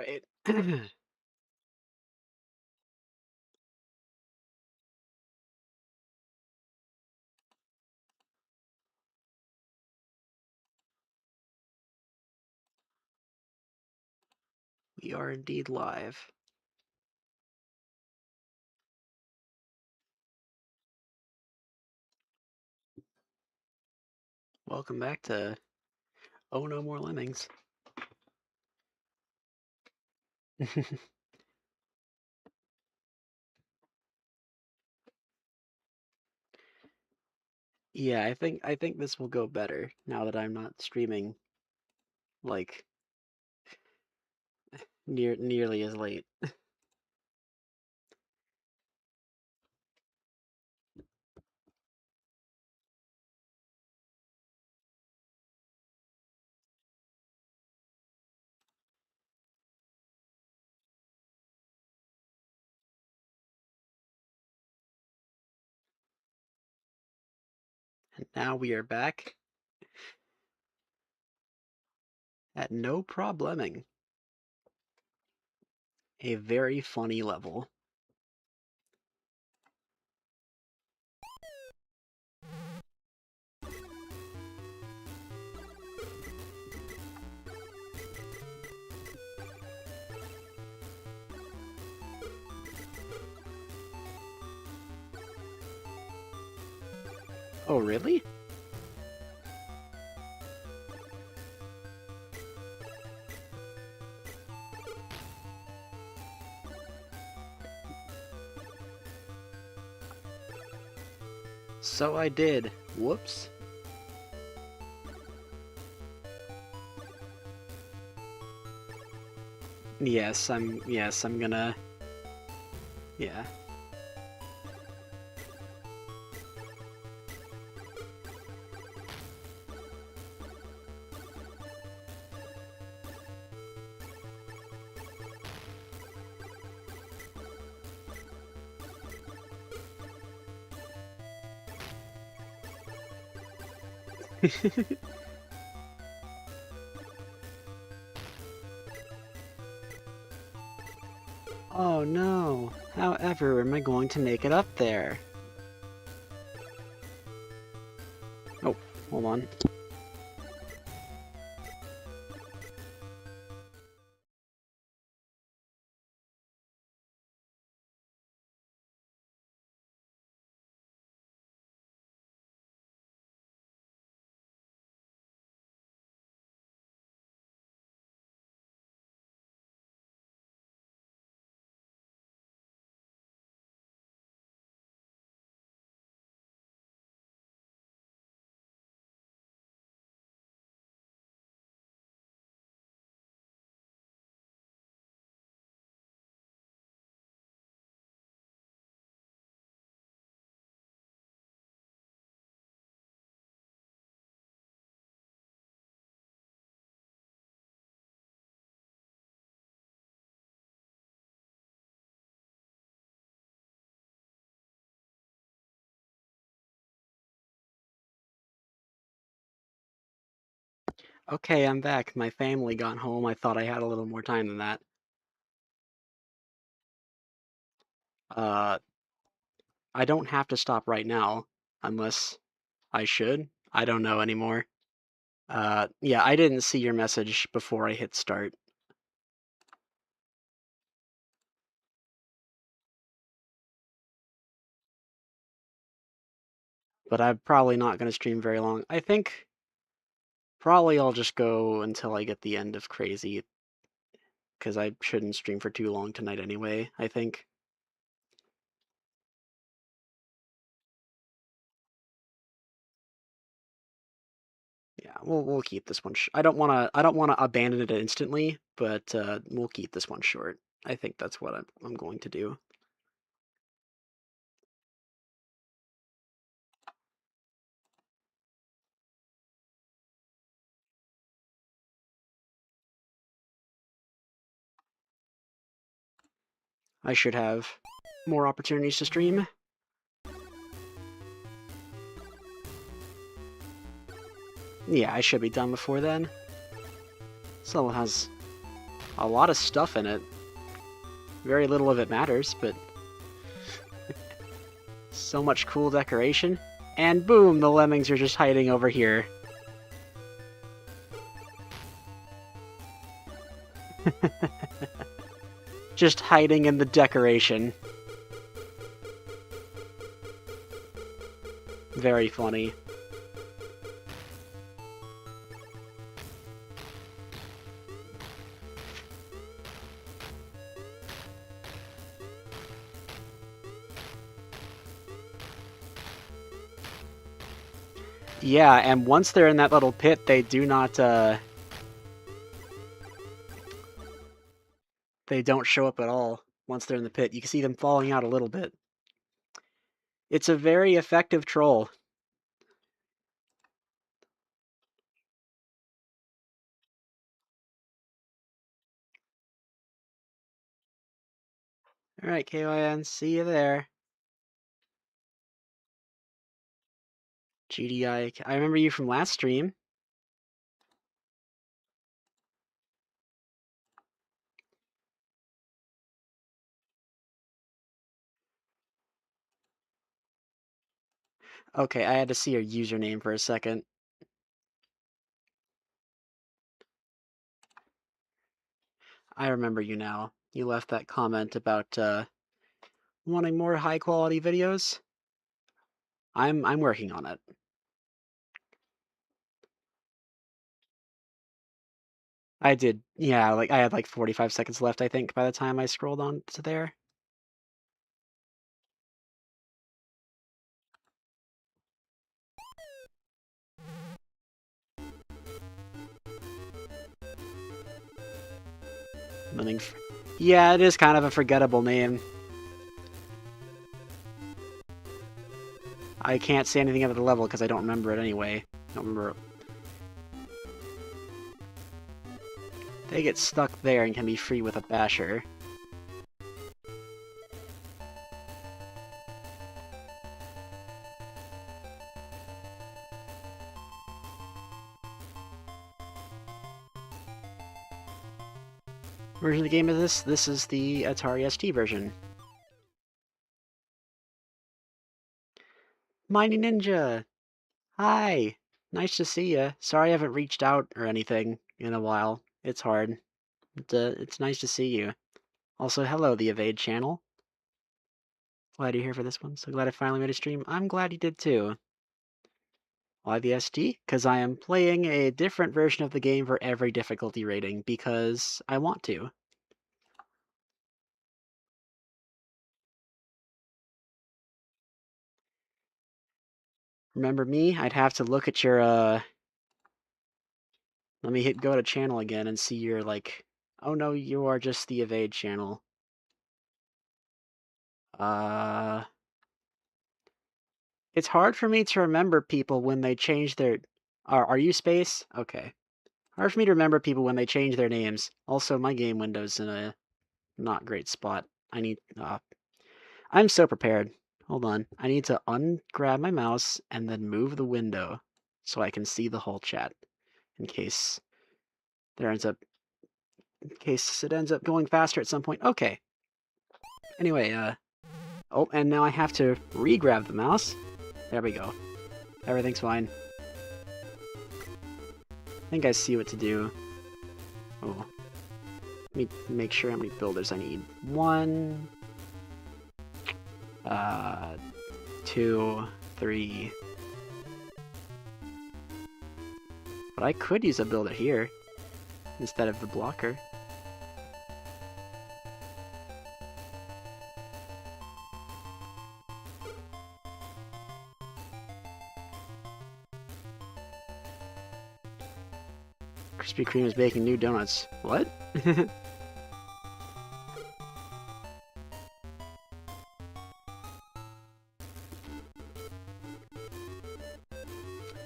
Right. We are indeed live. Welcome back to Oh No More Lemmings. Yeah, I think this will go better now that I'm not streaming like nearly as late. And now we are back at No Probleming, a very funny level. Oh, really? So I did. Whoops. Yes, I'm gonna yeah. Oh no. However, am I going to make it up there? Oh, hold on. Okay, I'm back. My family got home. I thought I had a little more time than that. Uh, I don't have to stop right now, unless I should. I don't know anymore. Yeah, I didn't see your message before I hit start. But I'm probably not going to stream very long. I think probably I'll just go until I get the end of Crazy, because I shouldn't stream for too long tonight anyway, I think. Yeah, we'll keep this one. I don't wanna abandon it instantly, but we'll keep this one short. I think that's what I'm going to do. I should have more opportunities to stream. Yeah, I should be done before then. This level has a lot of stuff in it. Very little of it matters, but so much cool decoration. And boom, the lemmings are just hiding over here. Just hiding in the decoration. Very funny. Yeah, and once they're in that little pit, they do not, they don't show up at all once they're in the pit. You can see them falling out a little bit. It's a very effective troll. Alright, KYN, see you there. GDI, I remember you from last stream. Okay, I had to see your username for a second. I remember you now. You left that comment about wanting more high quality videos. I'm working on it. I did, yeah, like I had like 45 seconds left, I think, by the time I scrolled on to there. Yeah, it is kind of a forgettable name. I can't say anything about the level because I don't remember it anyway. I don't remember. They get stuck there and can be free with a basher. Version of the game is this? This is the Atari ST version. Mighty Ninja! Hi! Nice to see ya. Sorry I haven't reached out or anything in a while. It's hard. It's nice to see you. Also, hello, the Evade channel. Glad you're here for this one. So glad I finally made a stream. I'm glad you did too. Why the SD? Because I am playing a different version of the game for every difficulty rating, because I want to. Remember me? I'd have to look at your, let me hit go to channel again and see your, like, oh no, you are just the Evade channel. It's hard for me to remember people when they change their, are you Space? Okay. Hard for me to remember people when they change their names. Also, my game window's in a not great spot. I need, I'm so prepared. Hold on. I need to ungrab my mouse and then move the window so I can see the whole chat in case it ends up going faster at some point. Okay. Anyway, oh, and now I have to re-grab the mouse. There we go. Everything's fine. I think I see what to do. Oh. Let me make sure how many builders I need. 1, 2, 3. But I could use a builder here instead of the blocker. Krispy Kreme is baking new donuts. What?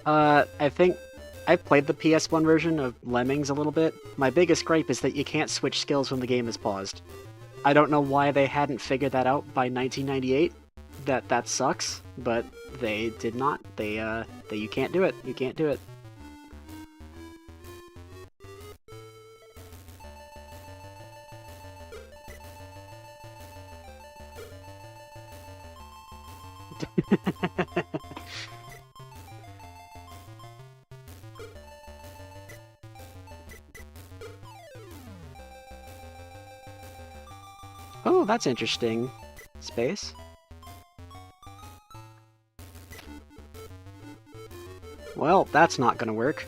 I think I've played the PS1 version of Lemmings a little bit. My biggest gripe is that you can't switch skills when the game is paused. I don't know why they hadn't figured that out by 1998. That sucks, but they did not. You can't do it. You can't do it. Oh, that's interesting. Space. Well, that's not gonna work.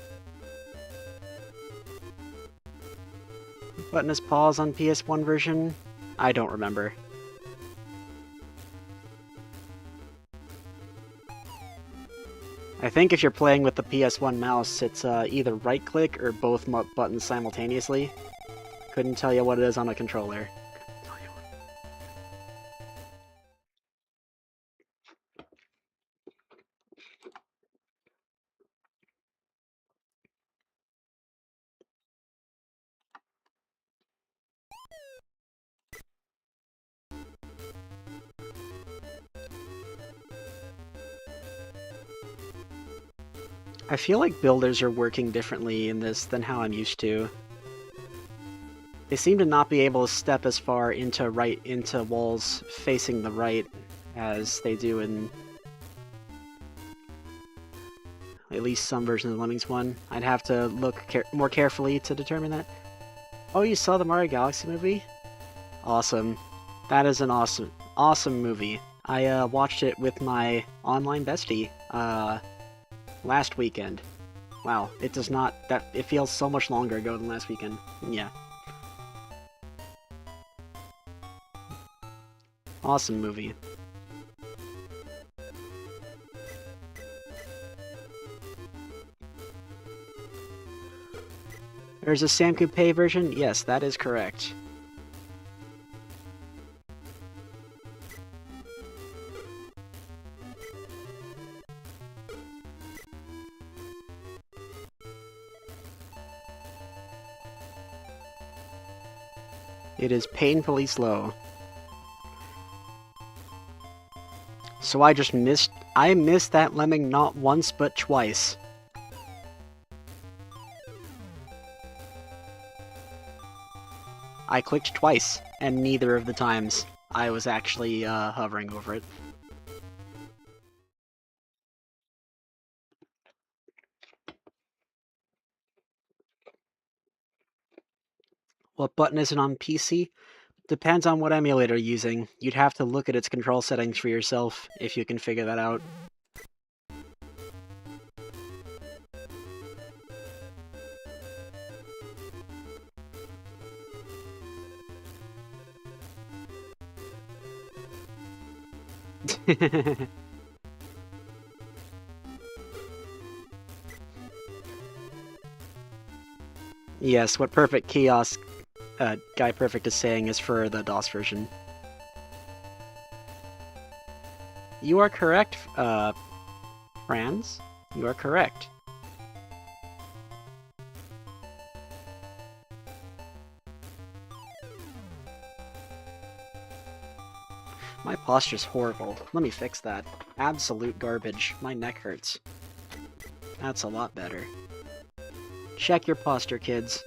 Button is pause on PS1 version? I don't remember. I think if you're playing with the PS1 mouse, it's either right-click or both buttons simultaneously. Couldn't tell you what it is on a controller. I feel like builders are working differently in this than how I'm used to. They seem to not be able to step as far into walls facing the right as they do in at least some versions of Lemmings 1. I'd have to look more carefully to determine that. Oh, you saw the Mario Galaxy movie? Awesome. That is an awesome movie. I watched it with my online bestie last weekend. Wow, it does not... it feels so much longer ago than last weekend. Yeah. Awesome movie. There's a Sam Coupe version? Yes, that is correct. It is painfully slow. So I missed that lemming not once but twice. I clicked twice, and neither of the times I was actually hovering over it. What button is it on PC? Depends on what emulator you're using. You'd have to look at its control settings for yourself, if you can figure that out. Yes, what Perfect Kiosk Guy Perfect is saying is for the DOS version. You are correct, Franz. You are correct. My posture's horrible. Let me fix that. Absolute garbage. My neck hurts. That's a lot better. Check your posture, kids.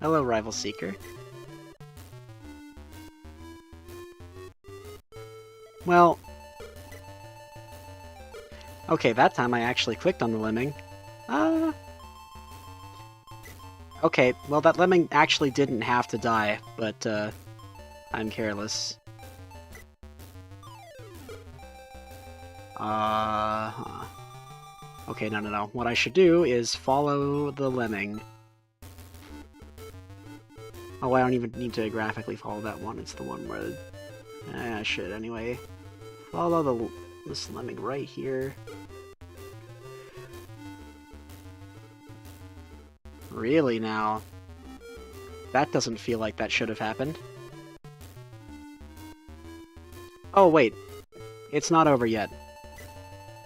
Hello, Rival Seeker. Well... Okay, that time I actually clicked on the lemming. Okay, well that lemming actually didn't have to die, but I'm careless. Okay, no. What I should do is follow the lemming. Oh, I don't even need to graphically follow that one. It's the one where... I should anyway. Follow this lemming right here. Really now? That doesn't feel like that should have happened. Oh, wait. It's not over yet.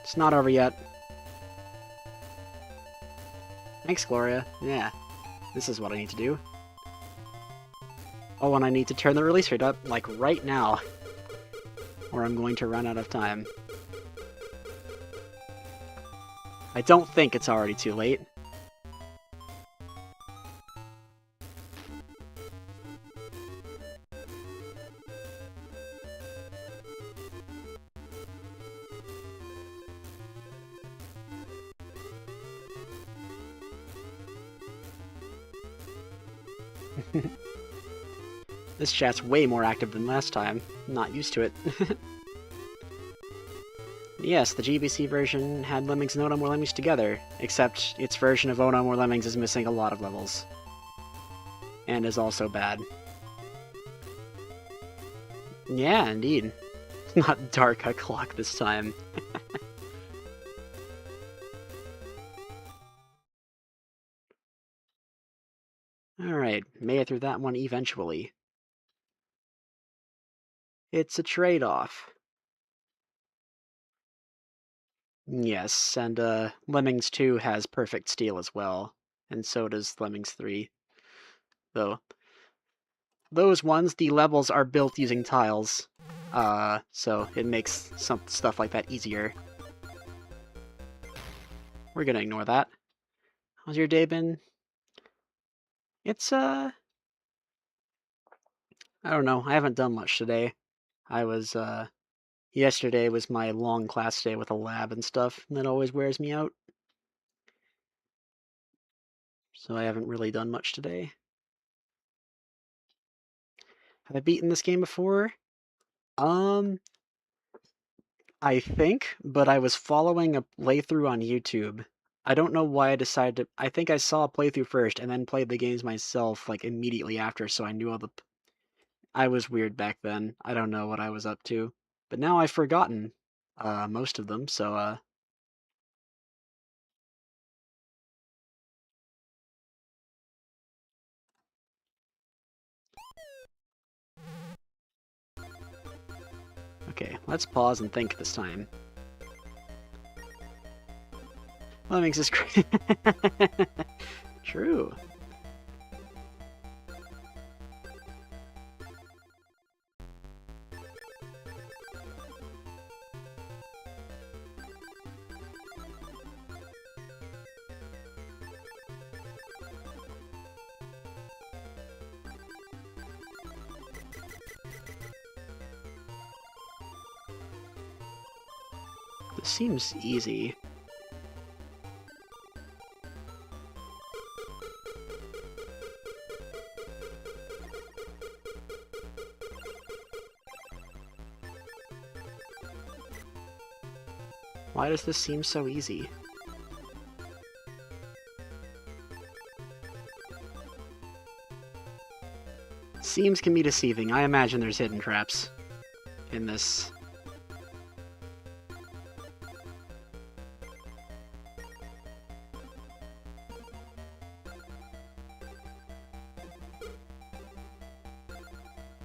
It's not over yet. Thanks, Gloria. Yeah. This is what I need to do. Oh, and I need to turn the release rate up, like, right now. Or I'm going to run out of time. I don't think it's already too late. This chat's way more active than last time. I'm not used to it. Yes, the GBC version had Lemmings and Oh No More Lemmings together, except its version of Oh No More Lemmings is missing a lot of levels. And is also bad. Yeah, indeed. Not dark o'clock this time. Alright, made it through that one eventually. It's a trade-off. Yes, and Lemmings 2 has perfect steel as well, and so does Lemmings 3. Though, those ones, the levels are built using tiles, so it makes some stuff like that easier. We're gonna ignore that. How's your day been? It's, I don't know, I haven't done much today. I was, yesterday was my long class day with a lab and stuff, and that always wears me out. So I haven't really done much today. Have I beaten this game before? I think, but I was following a playthrough on YouTube. I don't know why I decided to... I think I saw a playthrough first and then played the games myself, like, immediately after, so I knew all the... I was weird back then. I don't know what I was up to. But now I've forgotten most of them, so, Okay, let's pause and think this time. Lemmings is great. True. This seems easy. Why does this seem so easy? Seams can be deceiving. I imagine there's hidden traps in this.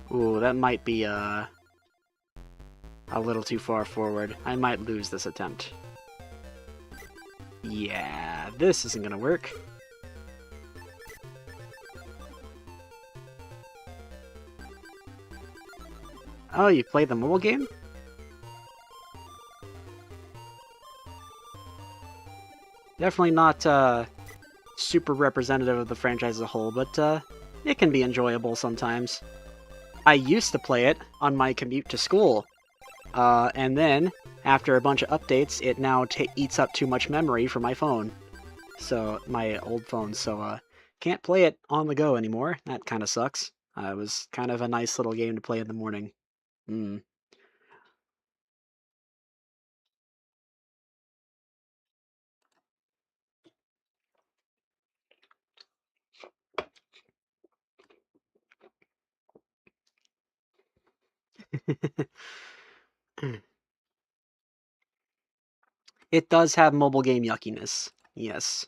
Ooh, that might be, a little too far forward. I might lose this attempt. Yeah, this isn't gonna work. Oh, you played the mobile game? Definitely not, super representative of the franchise as a whole, but, it can be enjoyable sometimes. I used to play it on my commute to school, and then, after a bunch of updates, it now eats up too much memory for my phone. So, my old phone, so, can't play it on the go anymore. That kinda sucks. It was kind of a nice little game to play in the morning. Mm. It does have mobile game yuckiness. Yes.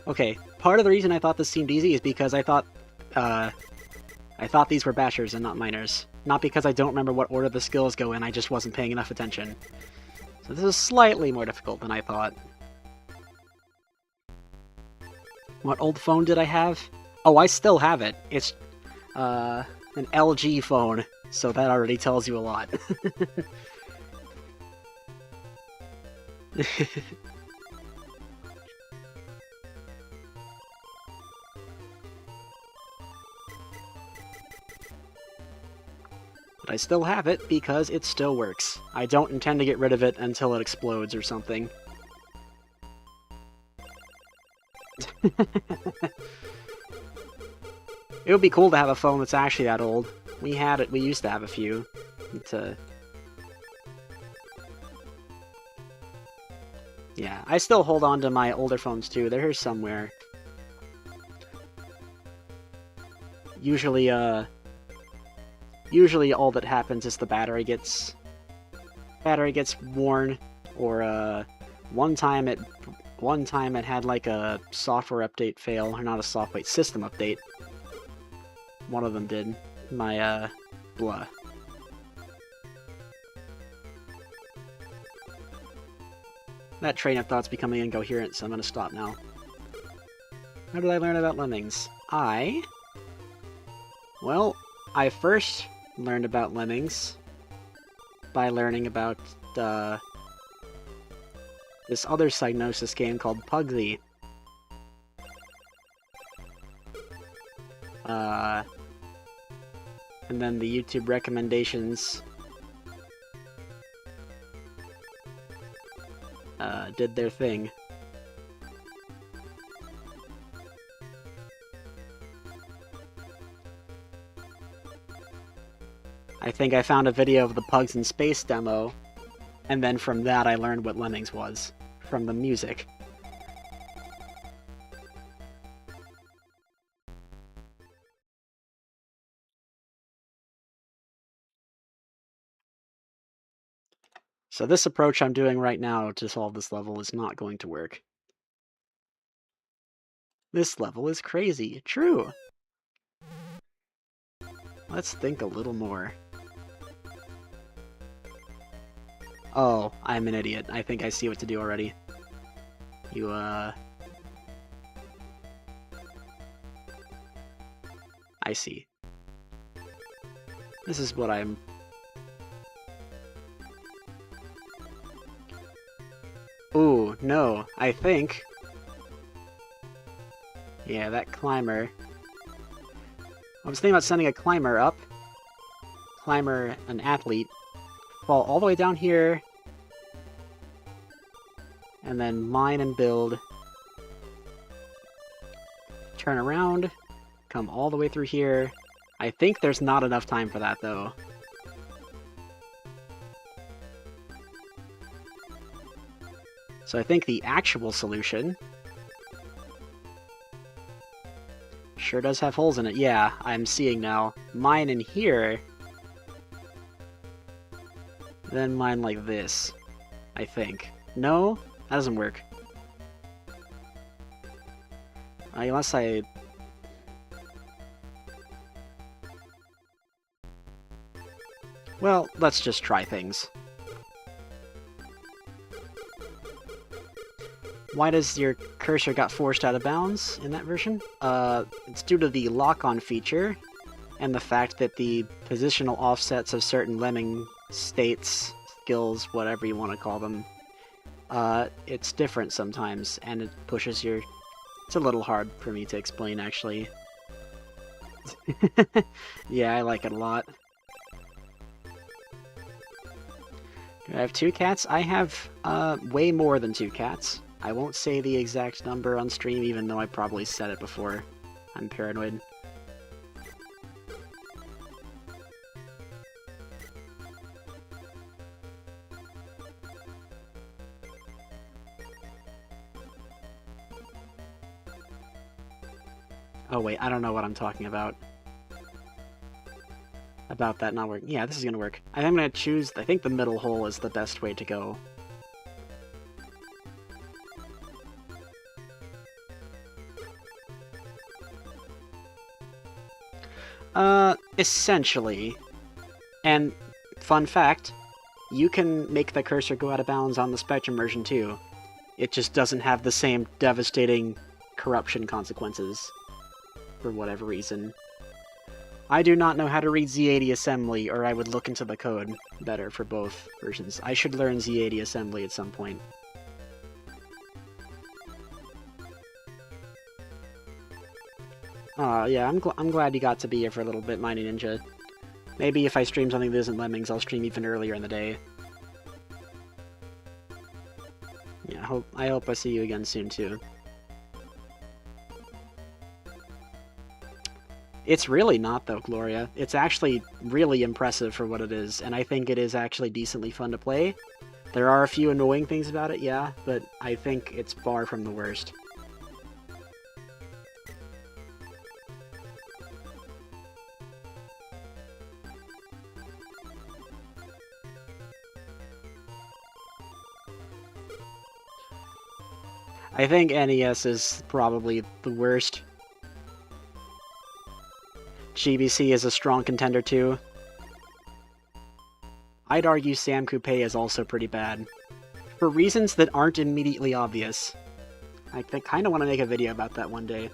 Okay, part of the reason I thought this seemed easy is because I thought these were bashers and not minors. Not because I don't remember what order the skills go in, I just wasn't paying enough attention. So this is slightly more difficult than I thought. What old phone did I have? Oh, I still have it. It's, an LG phone, so that already tells you a lot. But I still have it because it still works. I don't intend to get rid of it until it explodes or something. It would be cool to have a phone that's actually that old. We used to have a few. Yeah, I still hold on to my older phones too. They're here somewhere. Usually all that happens is the battery gets worn, or one time it had like a software update fail, or not a software system update. One of them did. My blah. That train of thought's becoming incoherent, so I'm gonna stop now. How did I learn about Lemmings? Well, I first learned about Lemmings by learning about this other Psygnosis game called Pugsy. And then the YouTube recommendations did their thing. I think I found a video of the Pugs in Space demo, and then from that I learned what Lemmings was, from the music. So this approach I'm doing right now to solve this level is not going to work. This level is crazy. True. Let's think a little more. Oh, I'm an idiot. I think I see what to do already. I see. This is what I'm... Ooh, no, I think... Yeah, that climber... I was thinking about sending a climber up. Climber, an athlete. Fall all the way down here. And then mine and build. Turn around. Come all the way through here. I think there's not enough time for that, though. So I think the actual solution... Sure does have holes in it. Yeah, I'm seeing now. Mine in here. Then mine like this. I think. No? That doesn't work. Unless I... Well, let's just try things. Why does your cursor got forced out of bounds in that version? It's due to the lock-on feature, and the fact that the positional offsets of certain Lemming states, skills, whatever you want to call them, it's different sometimes, and it pushes your... It's a little hard for me to explain, actually. Yeah, I like it a lot. Do I have 2 cats? I have, way more than 2 cats. I won't say the exact number on stream, even though I probably said it before. I'm paranoid. Oh wait, I don't know what I'm talking about. About that not working. Yeah, this is gonna work. I think I'm gonna choose... I think the middle hole is the best way to go. Essentially. And, fun fact, you can make the cursor go out of bounds on the Spectrum version too. It just doesn't have the same devastating corruption consequences. For whatever reason. I do not know how to read Z80 assembly, or I would look into the code better for both versions. I should learn Z80 assembly at some point. Yeah, I'm glad you got to be here for a little bit, Mighty Ninja. Maybe if I stream something that isn't Lemmings, I'll stream even earlier in the day. Yeah, I hope I see you again soon, too. It's really not, though, Gloria. It's actually really impressive for what it is, and I think it is actually decently fun to play. There are a few annoying things about it, yeah, but I think it's far from the worst. I think NES is probably the worst. GBC is a strong contender too. I'd argue Sam Coupe is also pretty bad. For reasons that aren't immediately obvious. I kind of want to make a video about that one day.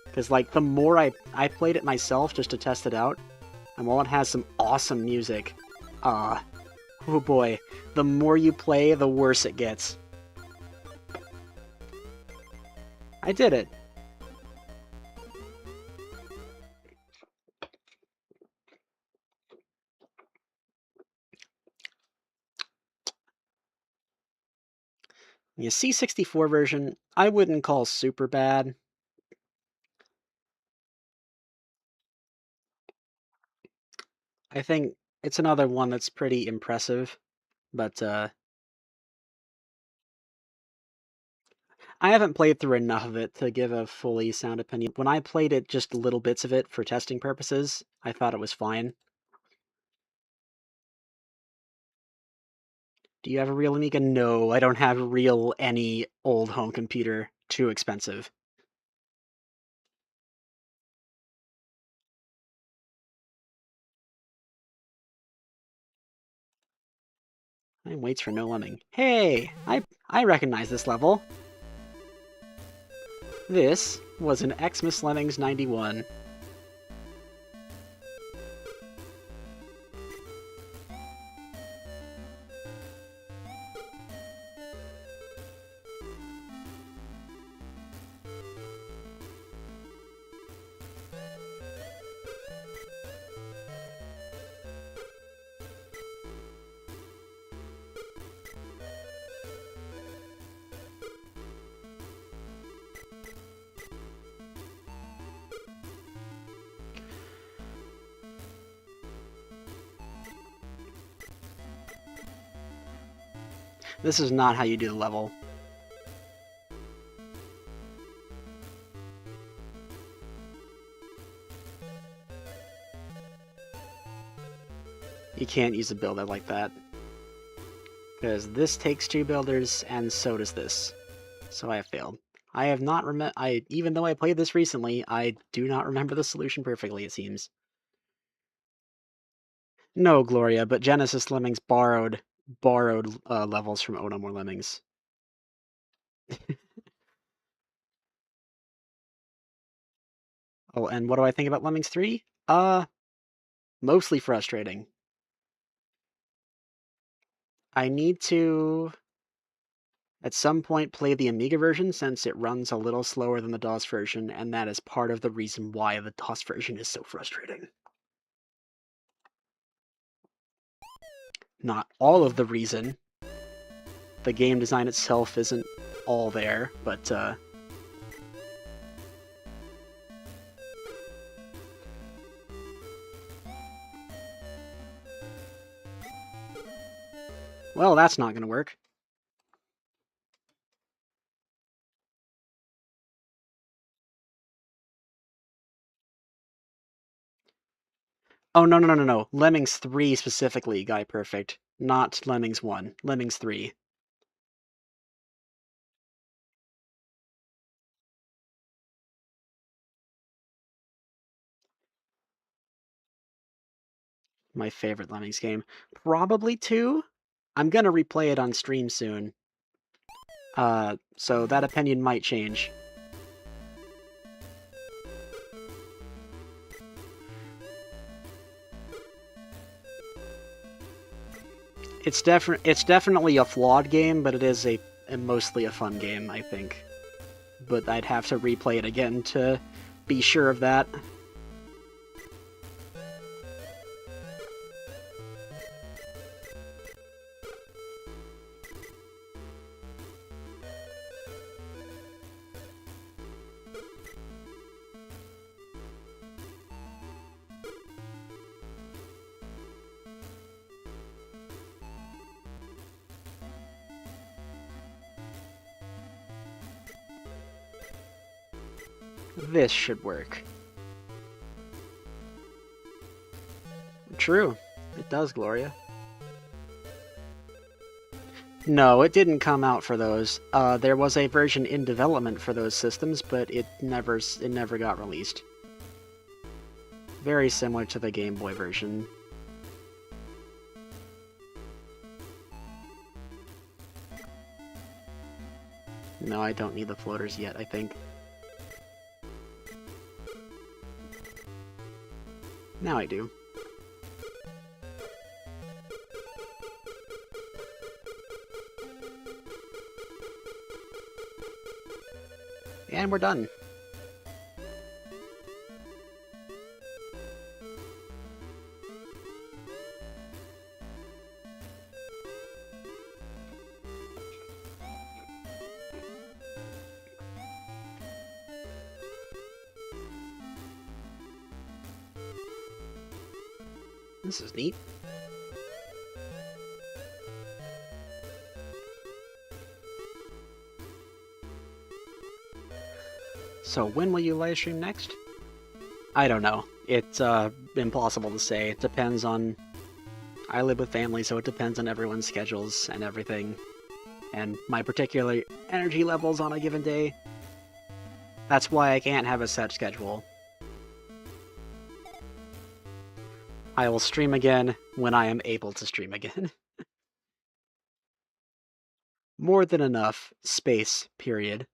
Because, like, the more I played it myself just to test it out, and while it has some awesome music, oh boy, the more you play, the worse it gets. I did it. The C64 version, I wouldn't call super bad. I think it's another one that's pretty impressive, but I haven't played through enough of it to give a fully sound opinion. When I played it, just little bits of it for testing purposes, I thought it was fine. Do you have a real Amiga? No, I don't have any old home computer. Too expensive. I waits for no lemming. Hey, I recognize this level. This was an Xmas Lemmings 91. This is not how you do the level. You can't use a builder like that. Because this takes 2 builders, and so does this. So I have failed. I have not even though I played this recently, I do not remember the solution perfectly, it seems. No, Gloria, but Genesis Lemmings borrowed levels from Oh No More Lemmings. Oh, and what do I think about Lemmings 3? Mostly frustrating. I need to, at some point, play the Amiga version since it runs a little slower than the DOS version, and that is part of the reason why the DOS version is so frustrating. Not all of the reason. The game design itself isn't all there, but well, that's not going to work. Oh, no. Lemmings 3 specifically, Guy Perfect. Not Lemmings 1. Lemmings 3. My favorite Lemmings game. Probably 2? I'm gonna replay it on stream soon. So that opinion might change. It's definitely a flawed game, but it is a mostly a fun game, I think. But I'd have to replay it again to be sure of that. This should work. True. It does, Gloria. No, it didn't come out for those. There was a version in development for those systems, but it never got released. Very similar to the Game Boy version. No, I don't need the floaters yet, I think. Now I do. And we're done. This is neat. So when will you live stream next? I don't know. It's impossible to say. It depends on... I live with family, so it depends on everyone's schedules and everything. And my particular energy levels on a given day. That's why I can't have a set schedule. I will stream again when I am able to stream again. More than enough space, period.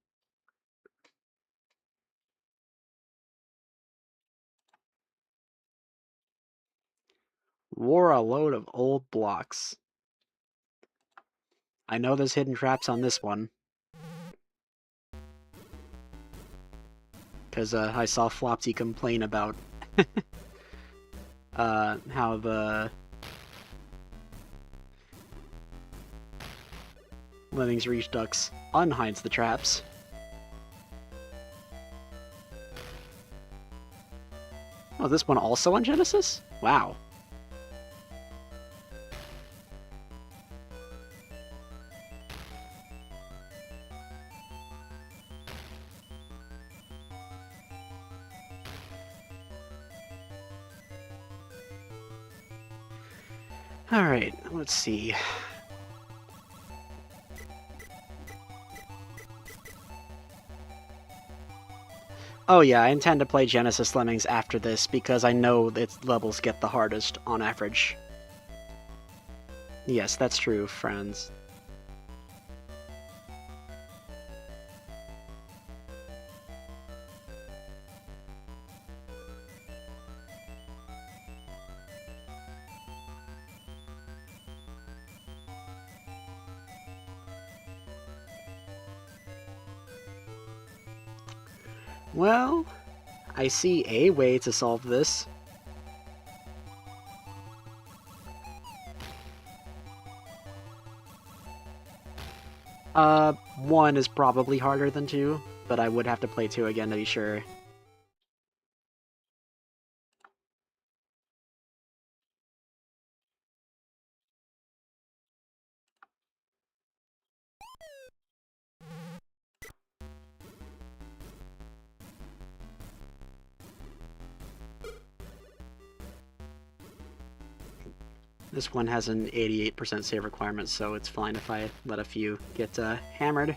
Wore a load of old blocks. I know there's hidden traps on this one. Because I saw Flopsy complain about how the Lemmings Reach Ducks unhides the traps. Oh, this one also on Genesis? Wow. Alright, let's see. Oh yeah, I intend to play Genesis Lemmings after this because I know its levels get the hardest on average. Yes, that's true, friends. Well, I see a way to solve this. One is probably harder than two, but I would have to play two again to be sure. This one has an 88% save requirement, so it's fine if I let a few get hammered.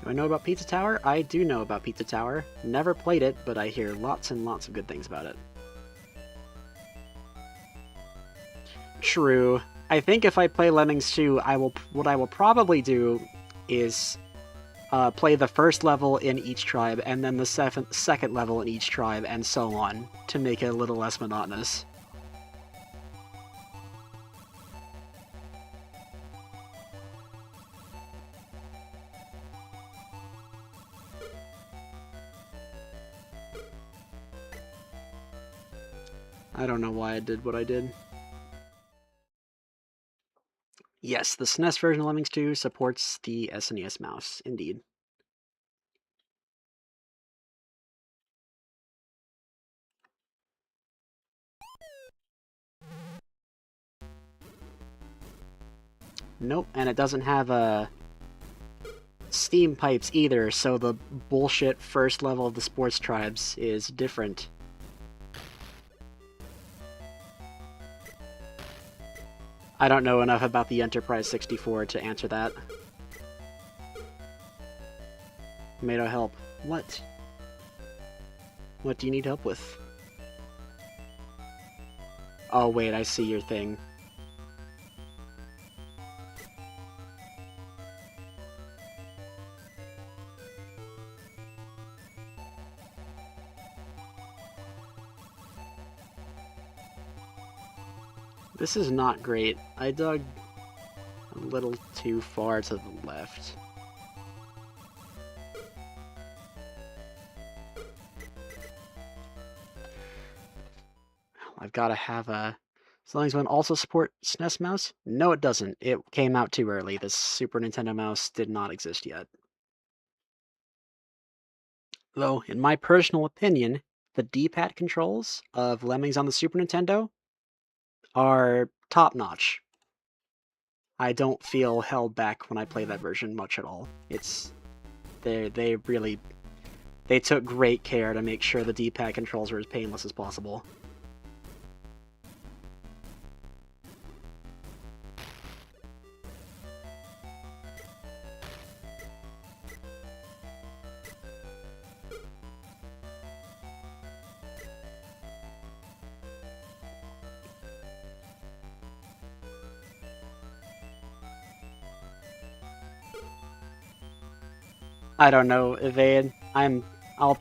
Do I know about Pizza Tower? I do know about Pizza Tower. Never played it, but I hear lots and lots of good things about it. True. I think if I play Lemmings 2, what I will probably do is play the first level in each tribe, and then the second level in each tribe, and so on, to make it a little less monotonous. I don't know why I did what I did. Yes, the SNES version of Lemmings 2 supports the SNES mouse, indeed. Nope, and it doesn't have steam pipes either, so the bullshit first level of the sports tribes is different. I don't know enough about the Enterprise 64 to answer that. Tomato help. What? What do you need help with? Oh wait, I see your thing. This is not great. I dug a little too far to the left. I've got to have a... As long as one also support SNES mouse? No, it doesn't. It came out too early. The Super Nintendo mouse did not exist yet. Though, in my personal opinion, the D-pad controls of Lemmings on the Super Nintendo are top-notch. I don't feel held back when I play that version much at all. They really took great care to make sure the D-pad controls were as painless as possible. I don't know, Evade. I'll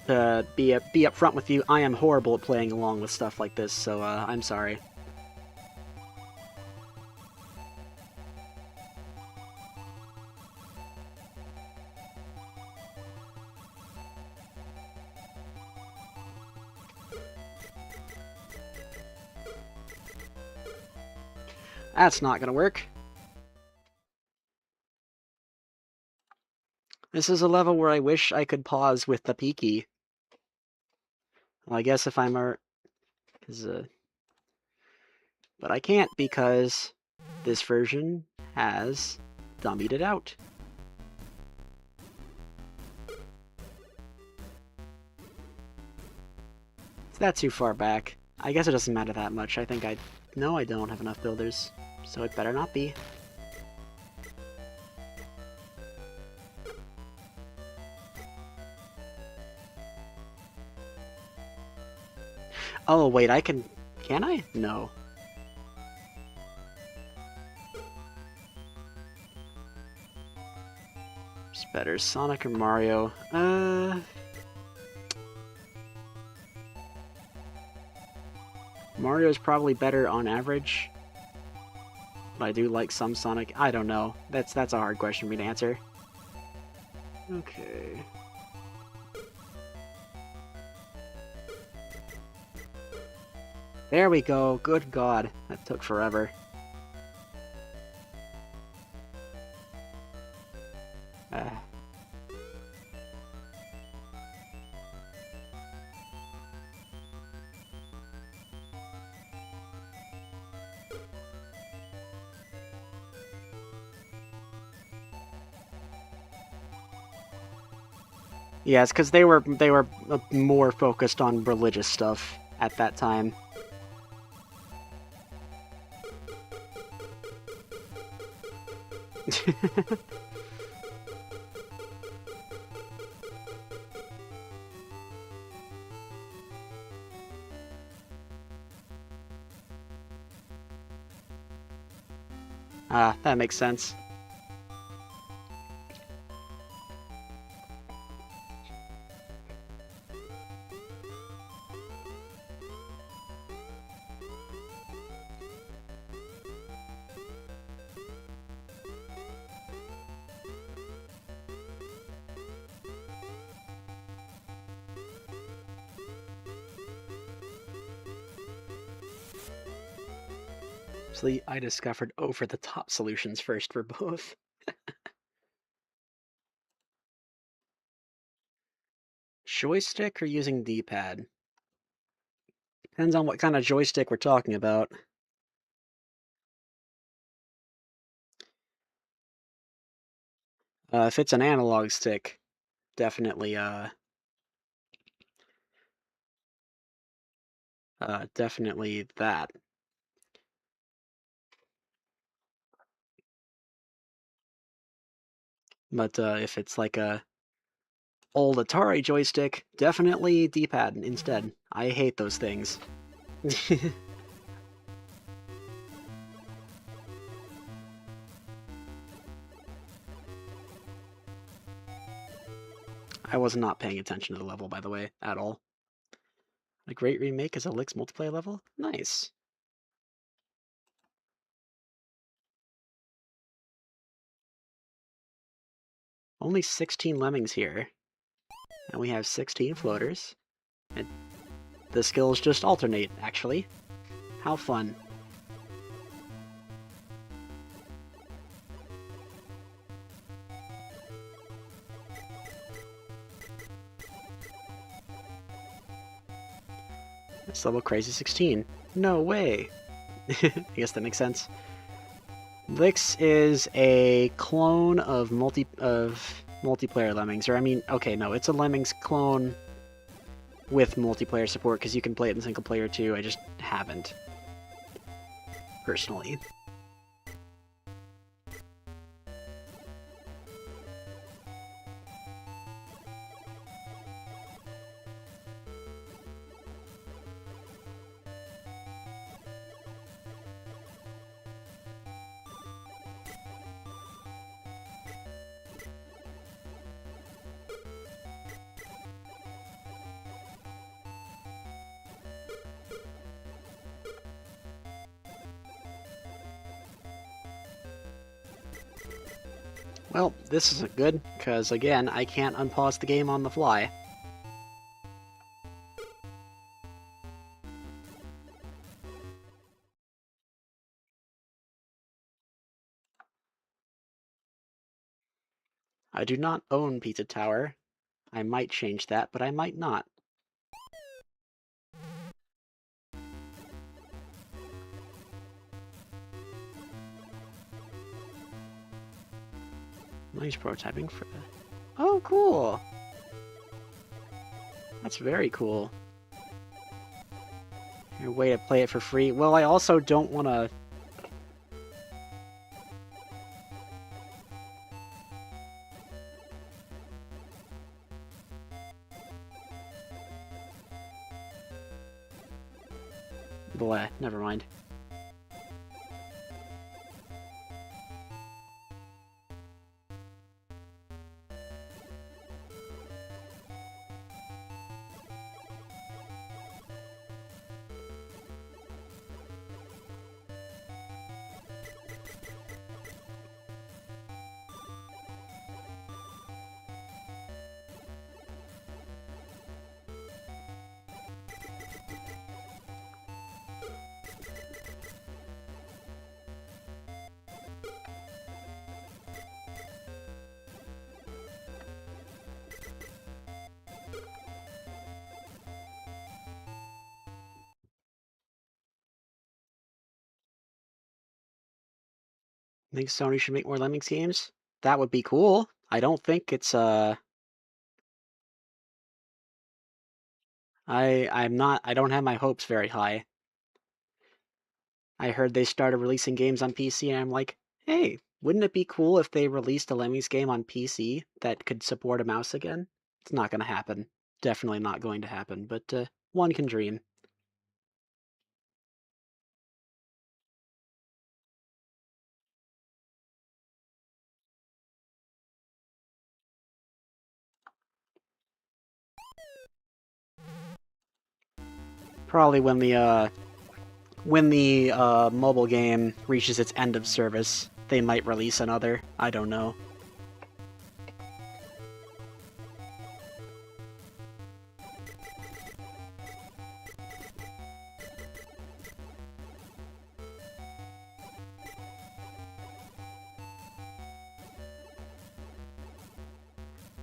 be upfront with you. I am horrible at playing along with stuff like this, so I'm sorry. That's not gonna work. This is a level where I wish I could pause with the P key. Well, I guess if I'm but I can't because this version has dummied it out. Is that too far back? I guess it doesn't matter that much. I think no, I don't have enough builders, so it better not be. Oh, wait, can I? No. What's better, Sonic or Mario? Mario's probably better on average. But I do like some Sonic. I don't know. That's a hard question for me to answer. Okay. There we go. Good God. That took forever. Yeah, it's because they were more focused on religious stuff at that time. That makes sense. So I discovered over-the-top solutions first for both. Joystick or using D-pad? Depends on what kind of joystick we're talking about. If it's an analog stick, definitely, definitely that. But if it's like a old Atari joystick, definitely D-pad instead. I hate those things. I was not paying attention to the level, by the way, at all. A great remake is a Licks multiplayer level? Nice. Only 16 lemmings here. And we have 16 floaters. And the skills just alternate, actually. How fun. It's level crazy 16. No way. I guess that makes sense. Licks is a clone of multiplayer Lemmings, or I mean, okay, no, it's a Lemmings clone with multiplayer support because you can play it in single player too. I just haven't personally. Well, this isn't good, because again, I can't unpause the game on the fly. I do not own Pizza Tower. I might change that, but I might not. Nice prototyping for that. Oh, cool! That's very cool. Your way to play it for free. Well, I also don't want to... Bleh, never mind. Think Sony should make more Lemmings games? That would be cool. I don't think it's, I don't have my hopes very high. I heard they started releasing games on PC, and I'm like, hey, wouldn't it be cool if they released a Lemmings game on PC that could support a mouse again? It's not gonna happen. Definitely not going to happen, but, one can dream. Probably when the mobile game reaches its end of service, they might release another. I don't know.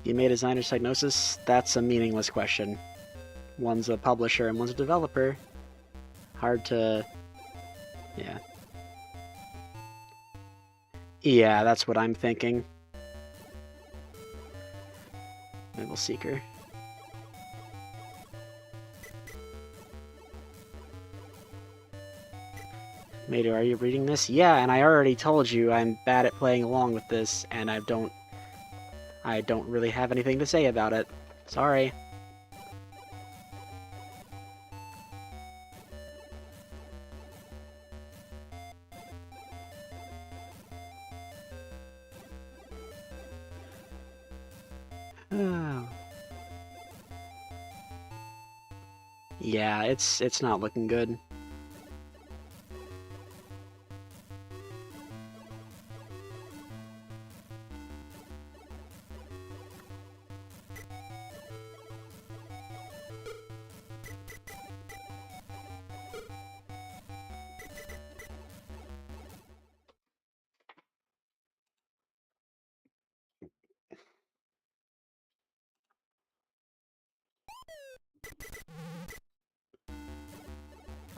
You made a designer's diagnosis? That's a meaningless question. One's a publisher and one's a developer. Hard to... yeah. Yeah, that's what I'm thinking. Level Seeker. Mato, are you reading this? Yeah, and I already told you I'm bad at playing along with this, and I don't really have anything to say about it. Sorry. Yeah, it's not looking good.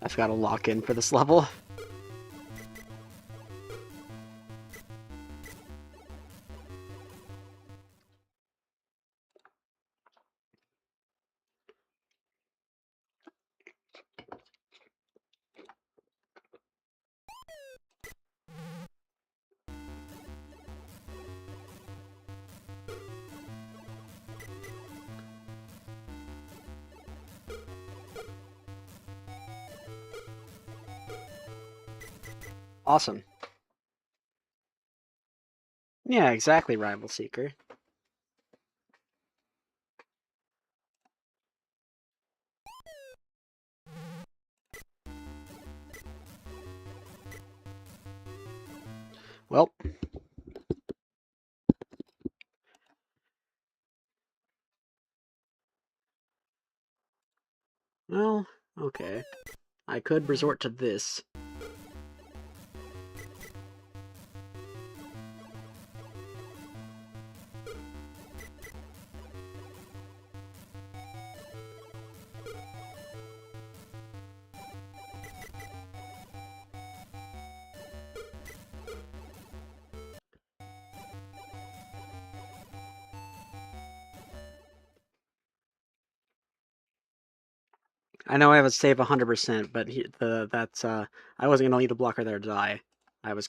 I've got to lock in for this level. Awesome. Yeah, exactly, Rival Seeker. Well. Well, okay. I could resort to this. I know I have a save 100%, but I wasn't gonna leave the blocker there to die. What I was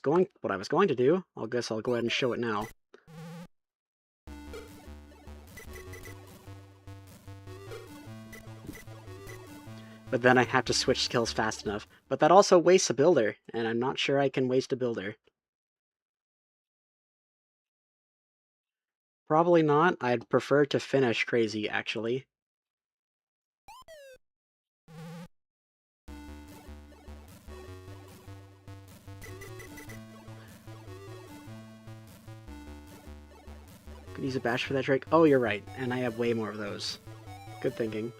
going to do, I guess I'll go ahead and show it now. But then I have to switch skills fast enough. But that also wastes a builder, and I'm not sure I can waste a builder. Probably not. I'd prefer to finish Crazy, actually. Could use a bash for that trick. Oh, you're right, and I have way more of those. Good thinking.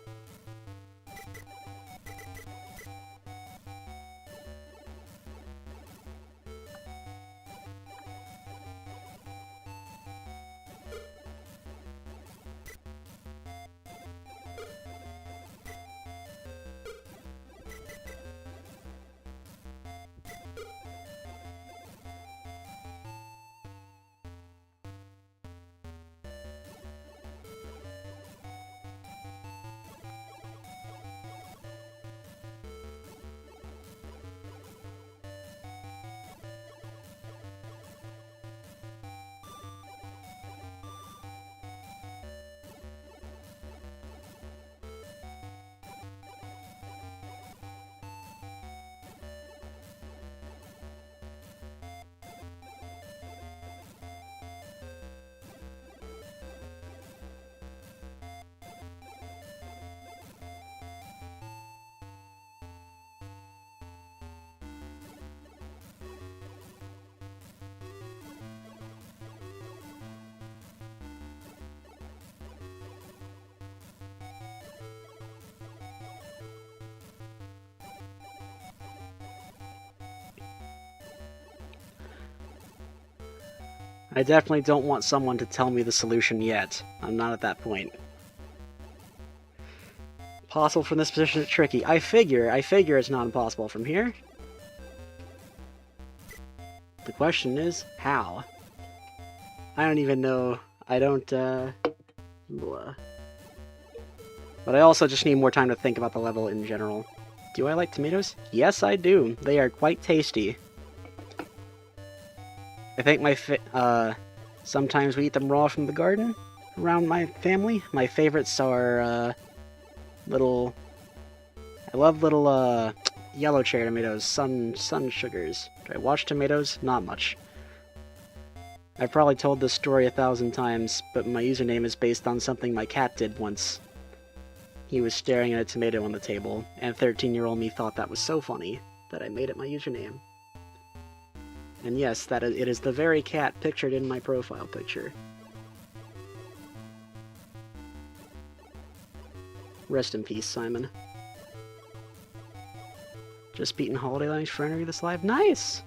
I definitely don't want someone to tell me the solution yet. I'm not at that point. Possible from this position is tricky. I figure it's not impossible from here. The question is, how? I don't even know. I don't, blah. But I also just need more time to think about the level in general. Do I like tomatoes? Yes, I do. They are quite tasty. I think sometimes we eat them raw from the garden around my family. My favorites are, I love little, yellow cherry tomatoes, sun sugars. Do I watch tomatoes? Not much. I've probably told this story 1,000 times, but my username is based on something my cat did once. He was staring at a tomato on the table, and 13-year-old me thought that was so funny that I made it my username. And yes, it is the very cat pictured in my profile picture. Rest in peace, Simon. Just beating Holiday Lemmings for entering this live. Nice!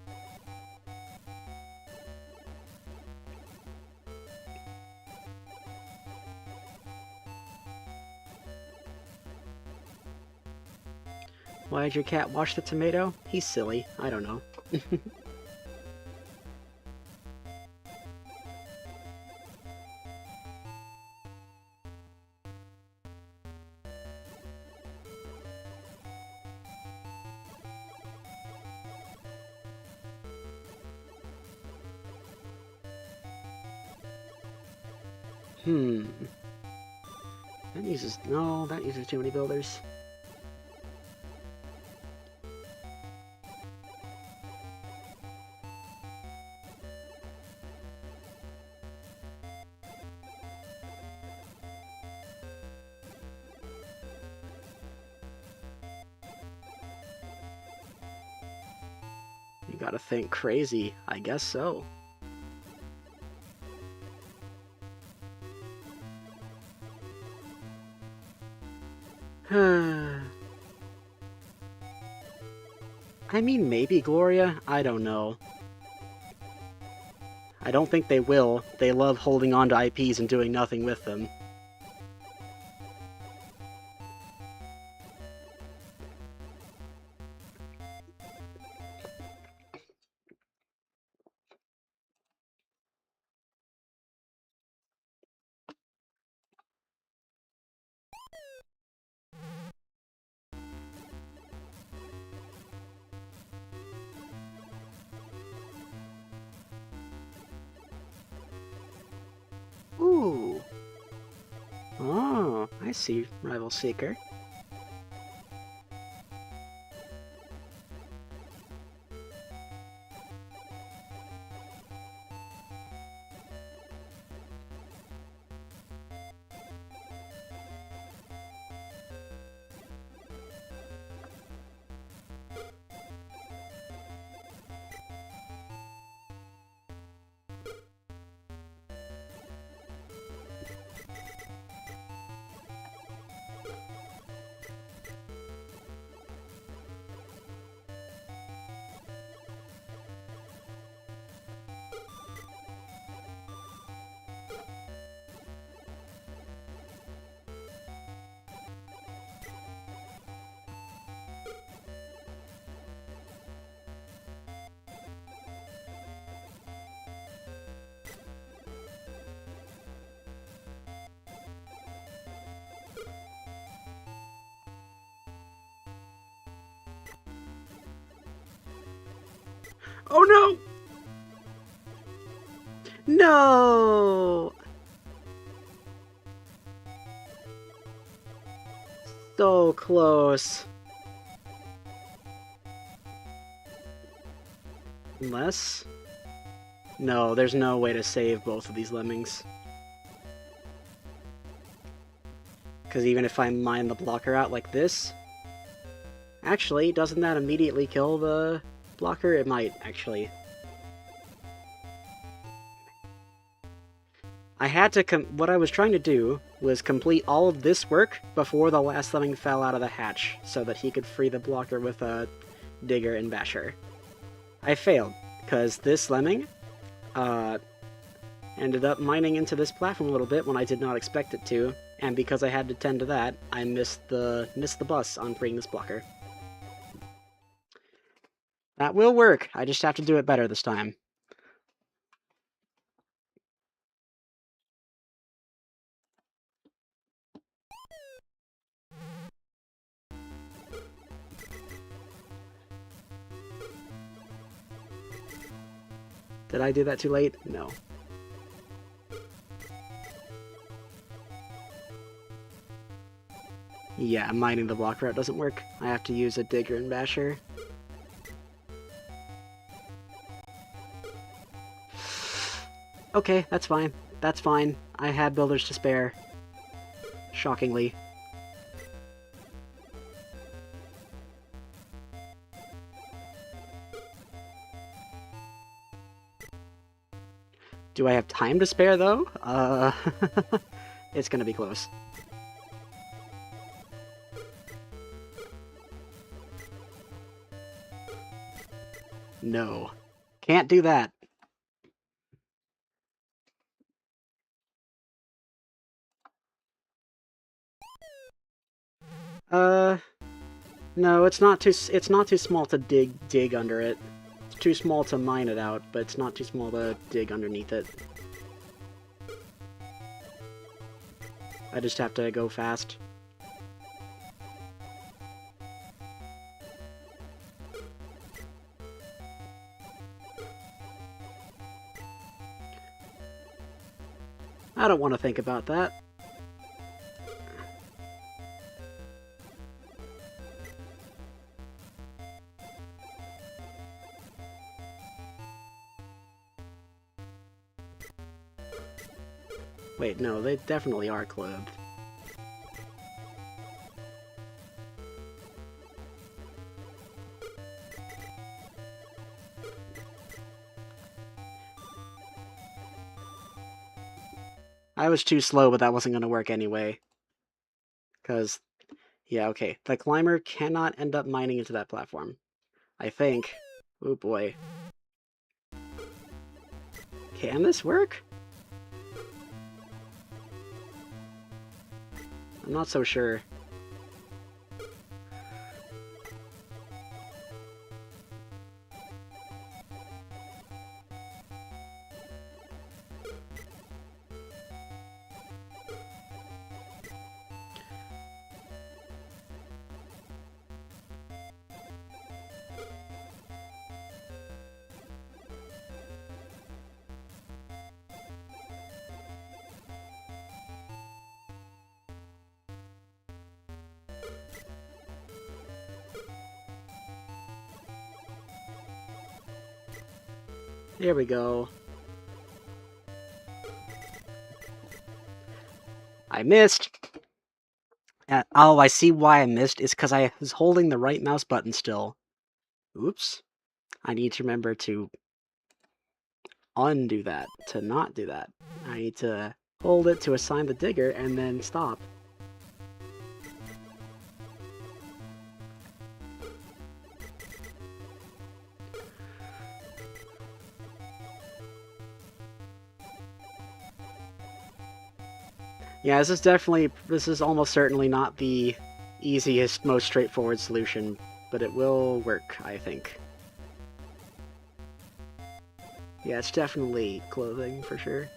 Why did your cat wash the tomato? He's silly. I don't know. That uses too many builders. You gotta think crazy. I guess so. I mean, maybe Gloria? I don't know. I don't think they will. They love holding on to IPs and doing nothing with them. Ooh. Oh, I see, Rival Seeker. Oh no! No! So close. Unless... No, there's no way to save both of these lemmings. Because even if I mine the blocker out like this... Actually, doesn't that immediately kill the blocker? It might, actually. I had to what I was trying to do was complete all of this work before the last lemming fell out of the hatch, so that he could free the blocker with a digger and basher. I failed, because this lemming, Ended up mining into this platform a little bit when I did not expect it to, and because I had to tend to that, I missed the bus on freeing this blocker. That will work. I just have to do it better this time. Did I do that too late? No. Yeah, mining the block route doesn't work. I have to use a digger and basher. Okay, that's fine. That's fine. I had builders to spare. Shockingly. Do I have time to spare, though? It's gonna be close. No. Can't do that. No, it's not too small to dig under it. It's too small to mine it out, but it's not too small to dig underneath it. I just have to go fast. I don't want to think about that. Wait, no, they definitely are clothed. I was too slow, but that wasn't going to work anyway. Because, yeah, okay. The climber cannot end up mining into that platform. I think. Oh boy. Can this work? I'm not so sure. There we go. I missed! Oh, I see why I missed. It's because I was holding the right mouse button still. Oops. I need to remember to undo that, to not do that. I need to hold it to assign the digger and then stop. Yeah, this is almost certainly not the easiest, most straightforward solution, but it will work, I think. Yeah, it's definitely clothing, for sure.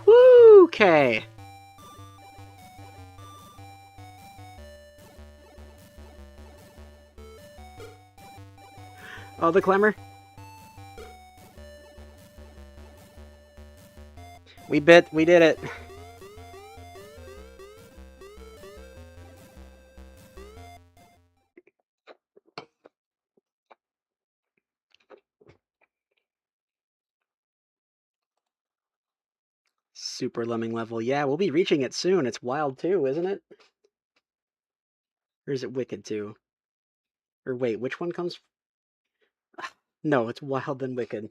Woo! Okay. Oh, the climber? We did it. Super Lemming level. Yeah, we'll be reaching it soon. It's Wild 2, isn't it? Or is it Wicked 2? Or wait, which one comes No, it's Wild Then Wicked.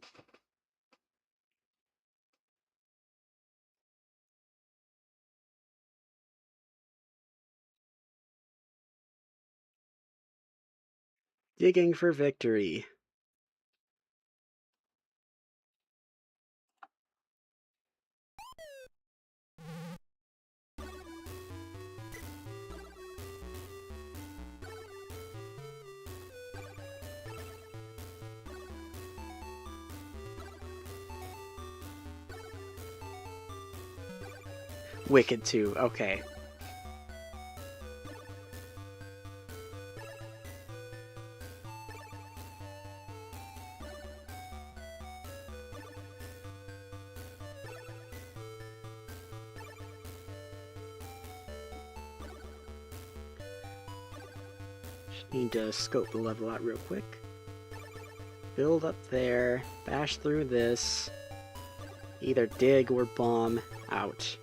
Digging for victory. Wicked 2, okay. Just need to scope the level out real quick. Build up there, bash through this, either dig or bomb out.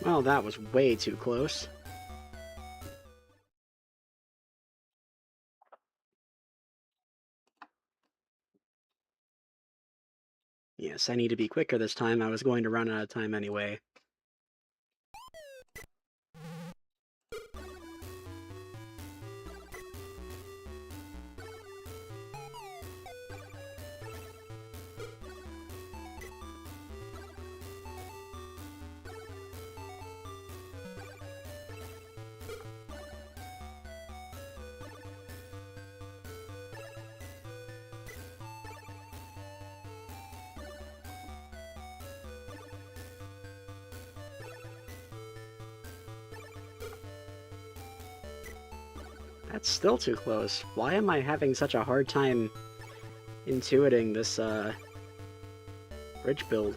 Well, that was way too close. Yes, I need to be quicker this time. I was going to run out of time anyway. That's still too close. Why am I having such a hard time intuiting this, bridge build?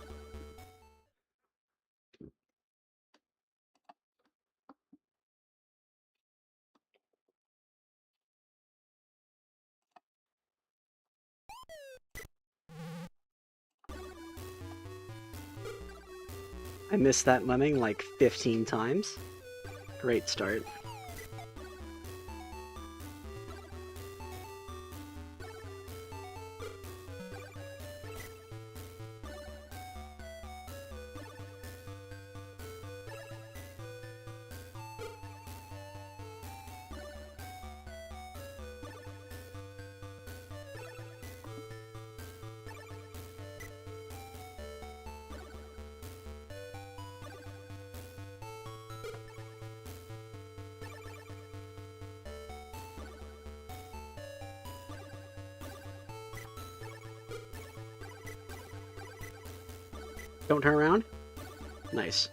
I missed that lemming like 15 times. Great start. Don't turn around? Nice.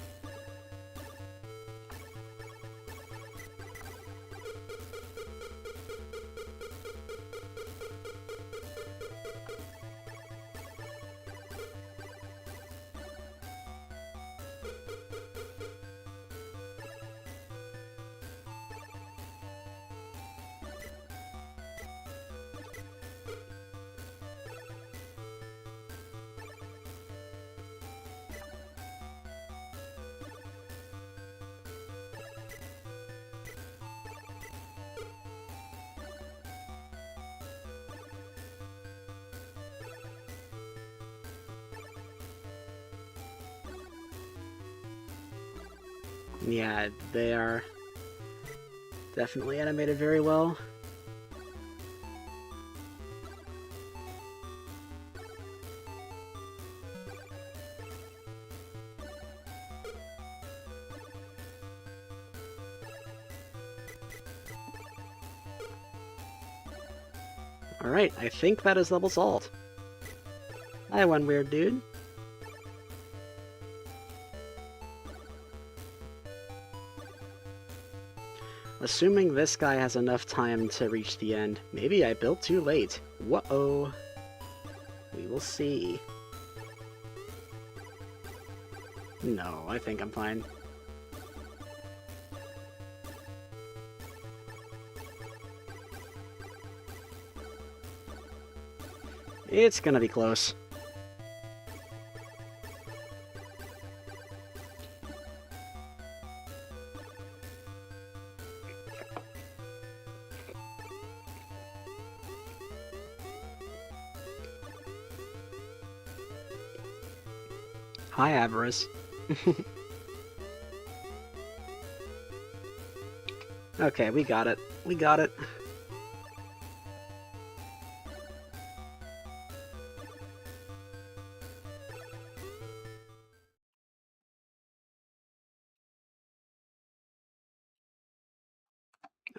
Yeah, they are definitely animated very well. Alright, I think that is level salt. Hi, one weird dude. Assuming this guy has enough time to reach the end. Maybe I built too late. Whoa. We will see. No, I think I'm fine. It's gonna be close. Hi, Avarice. Okay, we got it. We got it.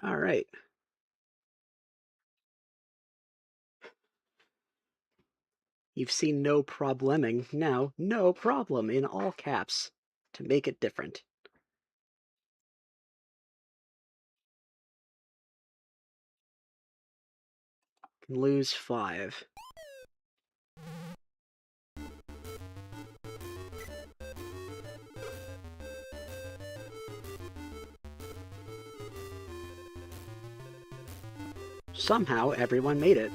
Alright. You've seen no problemming. Now, no problem in all caps to make it different. Can lose 5. Somehow, everyone made it.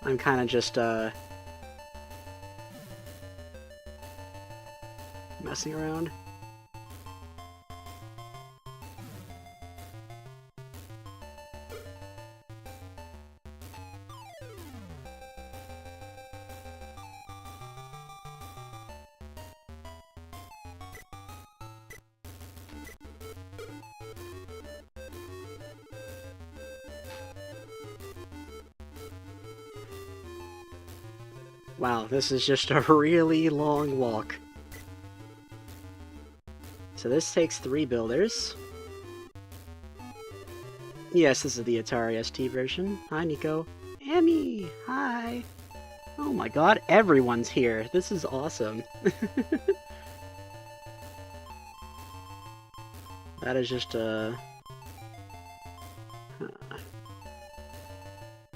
I'm kind of just, messing around. Wow, this is just a really long walk. So this takes 3 builders. Yes, this is the Atari ST version. Hi, Nico. Emmy! Hi! Oh my god, everyone's here. This is awesome. That is just a...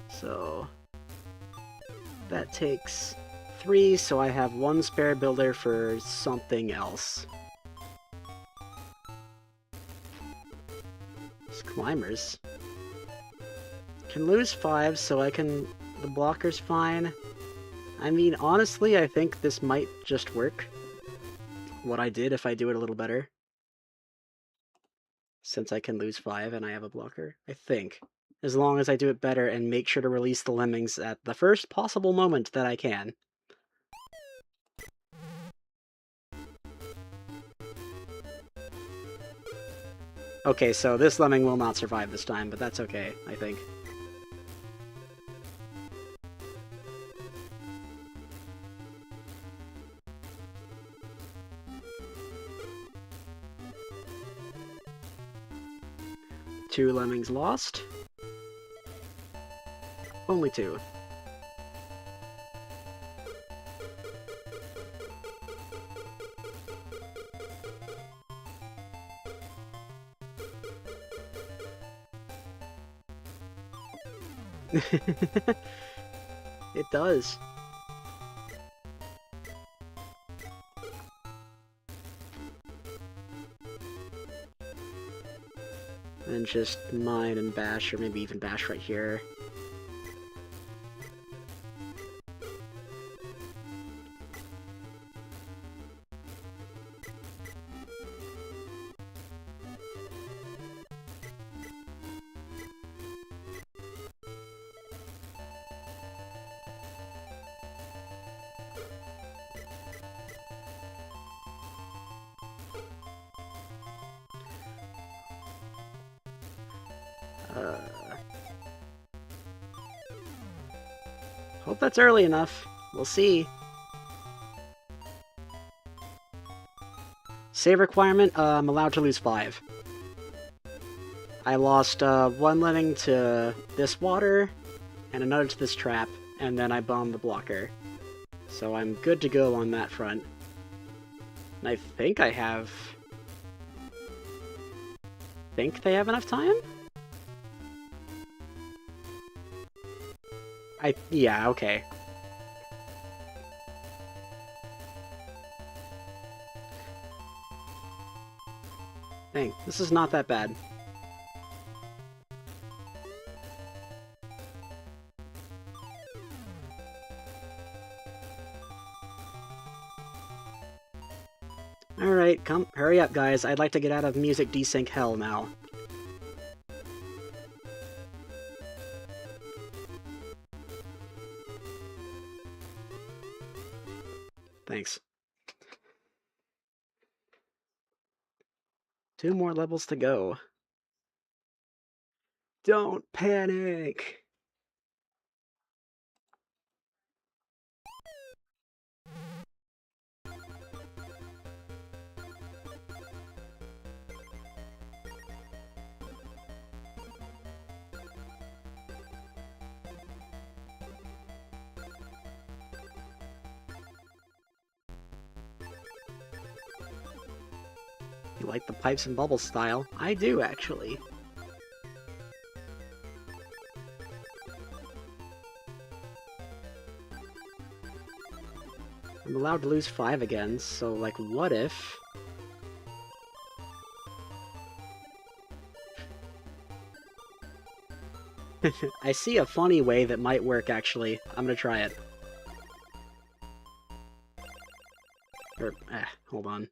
So... That takes 3, so I have 1 spare builder for something else. These climbers. Can lose 5, so I can... The blocker's fine. I mean, honestly, I think this might just work. What I did if I do it a little better. Since I can lose 5 and I have a blocker. I think. As long as I do it better and make sure to release the Lemmings at the first possible moment that I can. Okay, so this Lemming will not survive this time, but that's okay, I think. Two Lemmings lost. Only 2. It does. And just mine and bash, or maybe even bash right here. Hope that's early enough. We'll see. Save requirement, I'm allowed to lose 5. I lost 1 Lemming to this water, and another to this trap, and then I bombed the blocker. So I'm good to go on that front. And I think I have... think they have enough time? yeah, okay. Dang, this is not that bad. Alright, hurry up, guys. I'd like to get out of music desync hell now. Thanks. 2 more levels to go. Don't panic! You like the pipes and bubbles style? I do, actually. I'm allowed to lose 5 again, so, like, what if... I see a funny way that might work, actually. I'm gonna try it. Hold on.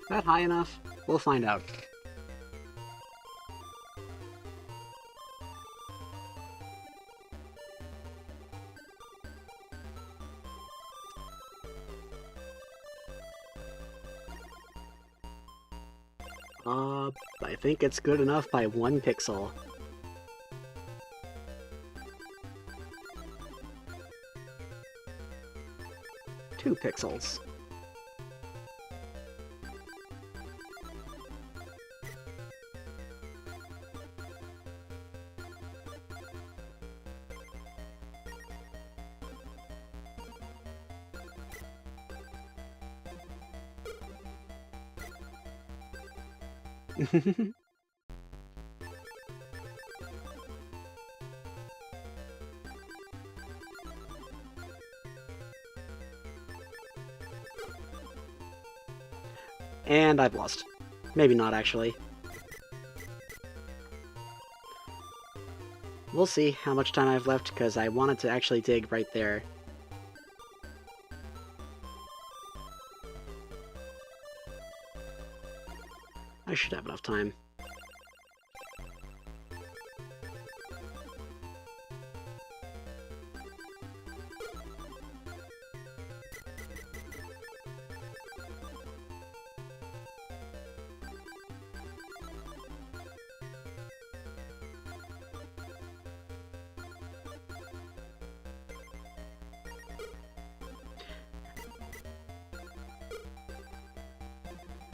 Is that high enough? We'll find out. I think it's good enough by 1 pixel. Two pixels. And I've lost. Maybe not, actually. We'll see how much time I have left, because I wanted to actually dig right there. I should have enough time.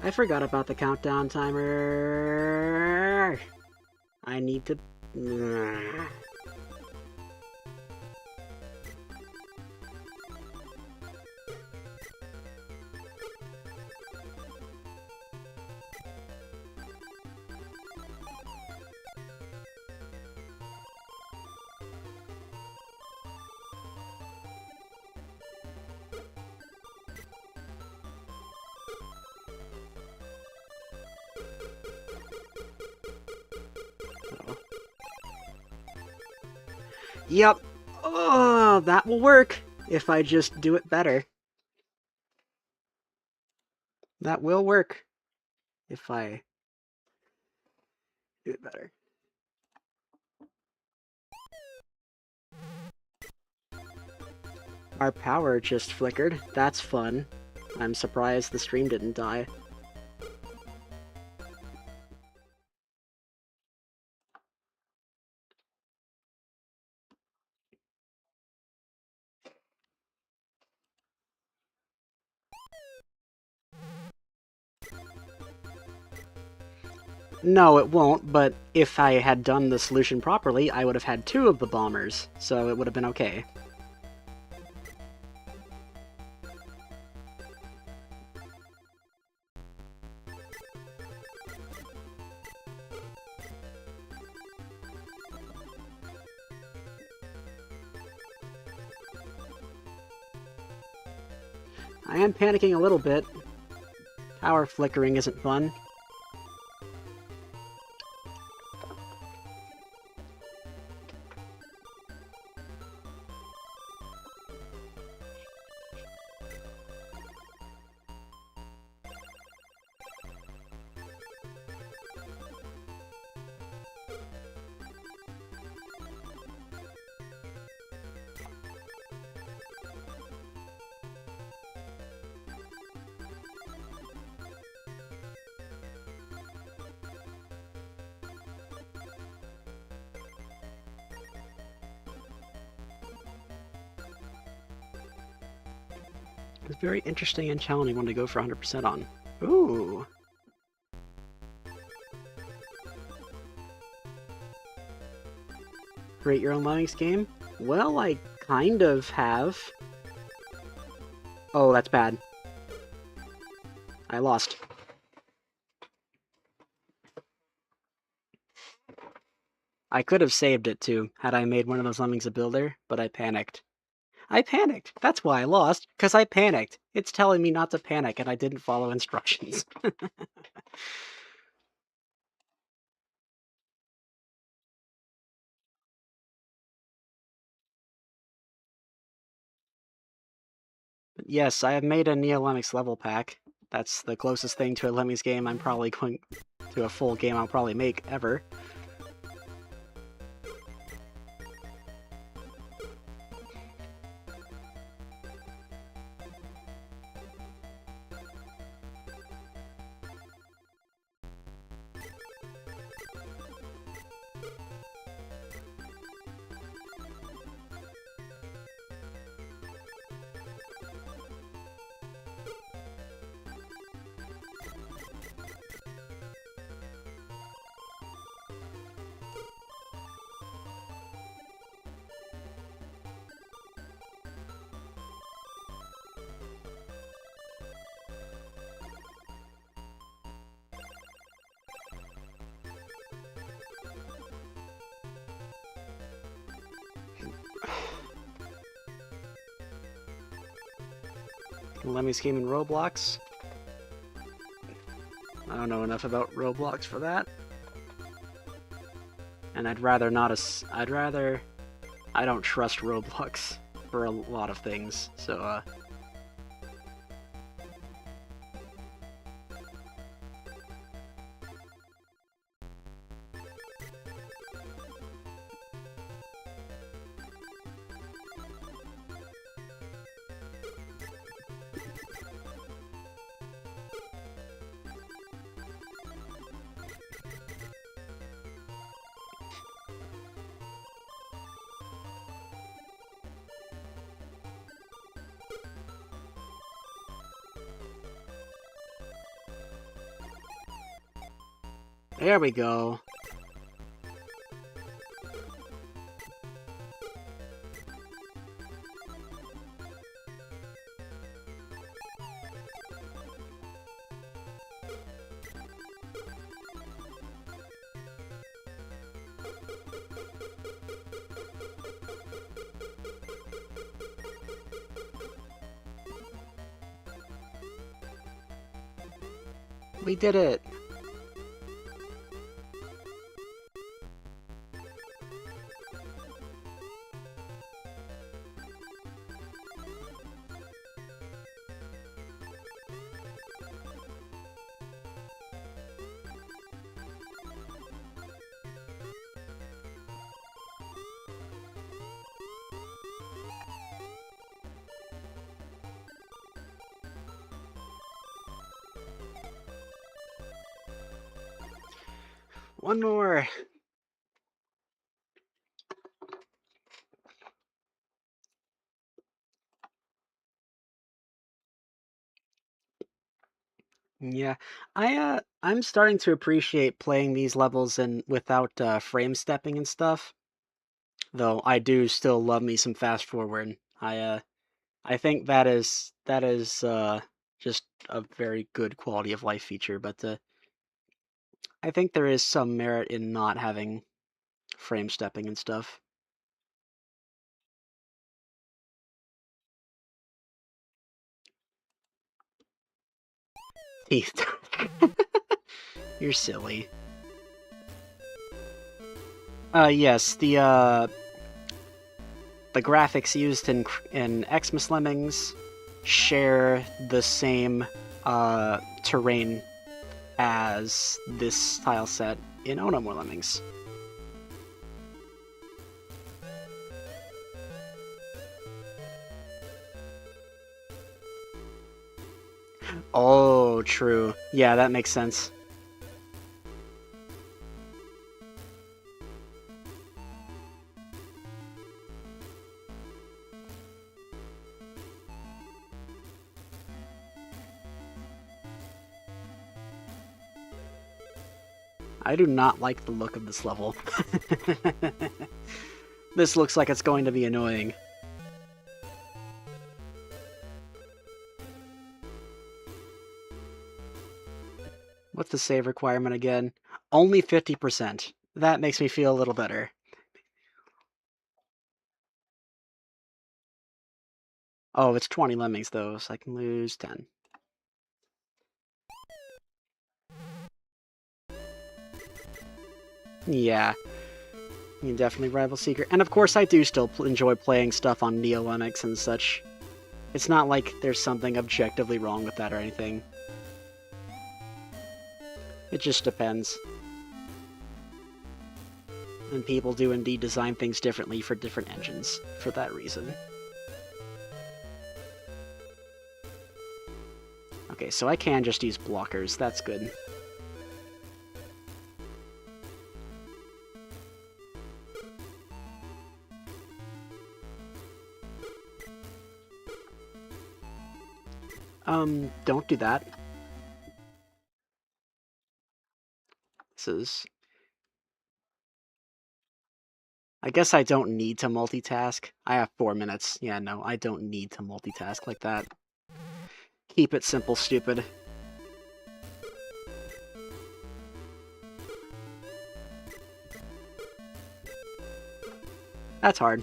I forgot about the countdown timer. I need to... Yep. Oh, that will work if I just do it better. That will work if I do it better. Our power just flickered. That's fun. I'm surprised the stream didn't die. No, it won't, but if I had done the solution properly, I would have had 2 of the bombers, so it would have been okay. I am panicking a little bit. Power flickering isn't fun. It's very interesting and challenging one to go for 100% on. Ooh. Create your own Lemmings game? Well, I kind of have. Oh, that's bad. I lost. I could have saved it too, had I made one of those Lemmings a builder, but I panicked. I panicked! That's why I lost, because I panicked. It's telling me not to panic, and I didn't follow instructions. Yes, I have made a Neo Lemmings level pack. That's the closest thing to a Lemmings game I'm probably going to a full game I'll probably make ever. Lemmings game in Roblox. I don't know enough about Roblox for that. And I'd rather not I don't trust Roblox for a lot of things, so there we go. We did it! One more. Yeah, I'm starting to appreciate playing these levels and without frame stepping and stuff. Though I do still love me some fast forward. I think that is just a very good quality of life feature, but I think there is some merit in not having frame stepping and stuff. Teeth. You're silly. Yes, the graphics used in Xmas Lemmings share the same terrain as this tile set in Oh No More Lemmings. Oh, true. Yeah, that makes sense. I do not like the look of this level. This looks like it's going to be annoying. What's the save requirement again? Only 50%. That makes me feel a little better. Oh, it's 20 lemmings though, so I can lose 10. Yeah, you definitely rival Seeker. And of course, I do still enjoy playing stuff on Neo Linux and such. It's not like there's something objectively wrong with that or anything. It just depends. And people do indeed design things differently for different engines for that reason. Okay, so I can just use blockers. That's good. Don't do that. This is... I guess I don't need to multitask. I have 4 minutes. Yeah, no, I don't need to multitask like that. Keep it simple, stupid. That's hard.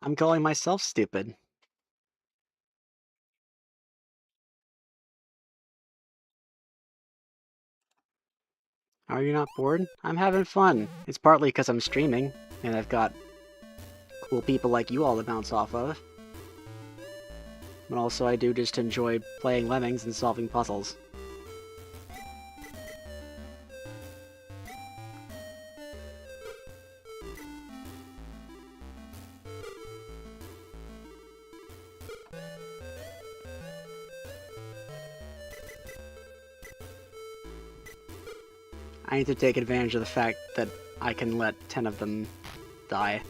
I'm calling myself stupid. Are you not bored? I'm having fun. It's partly because I'm streaming, and I've got cool people like you all to bounce off of. But also I do just enjoy playing Lemmings and solving puzzles. I need to take advantage of the fact that I can let 10 of them die.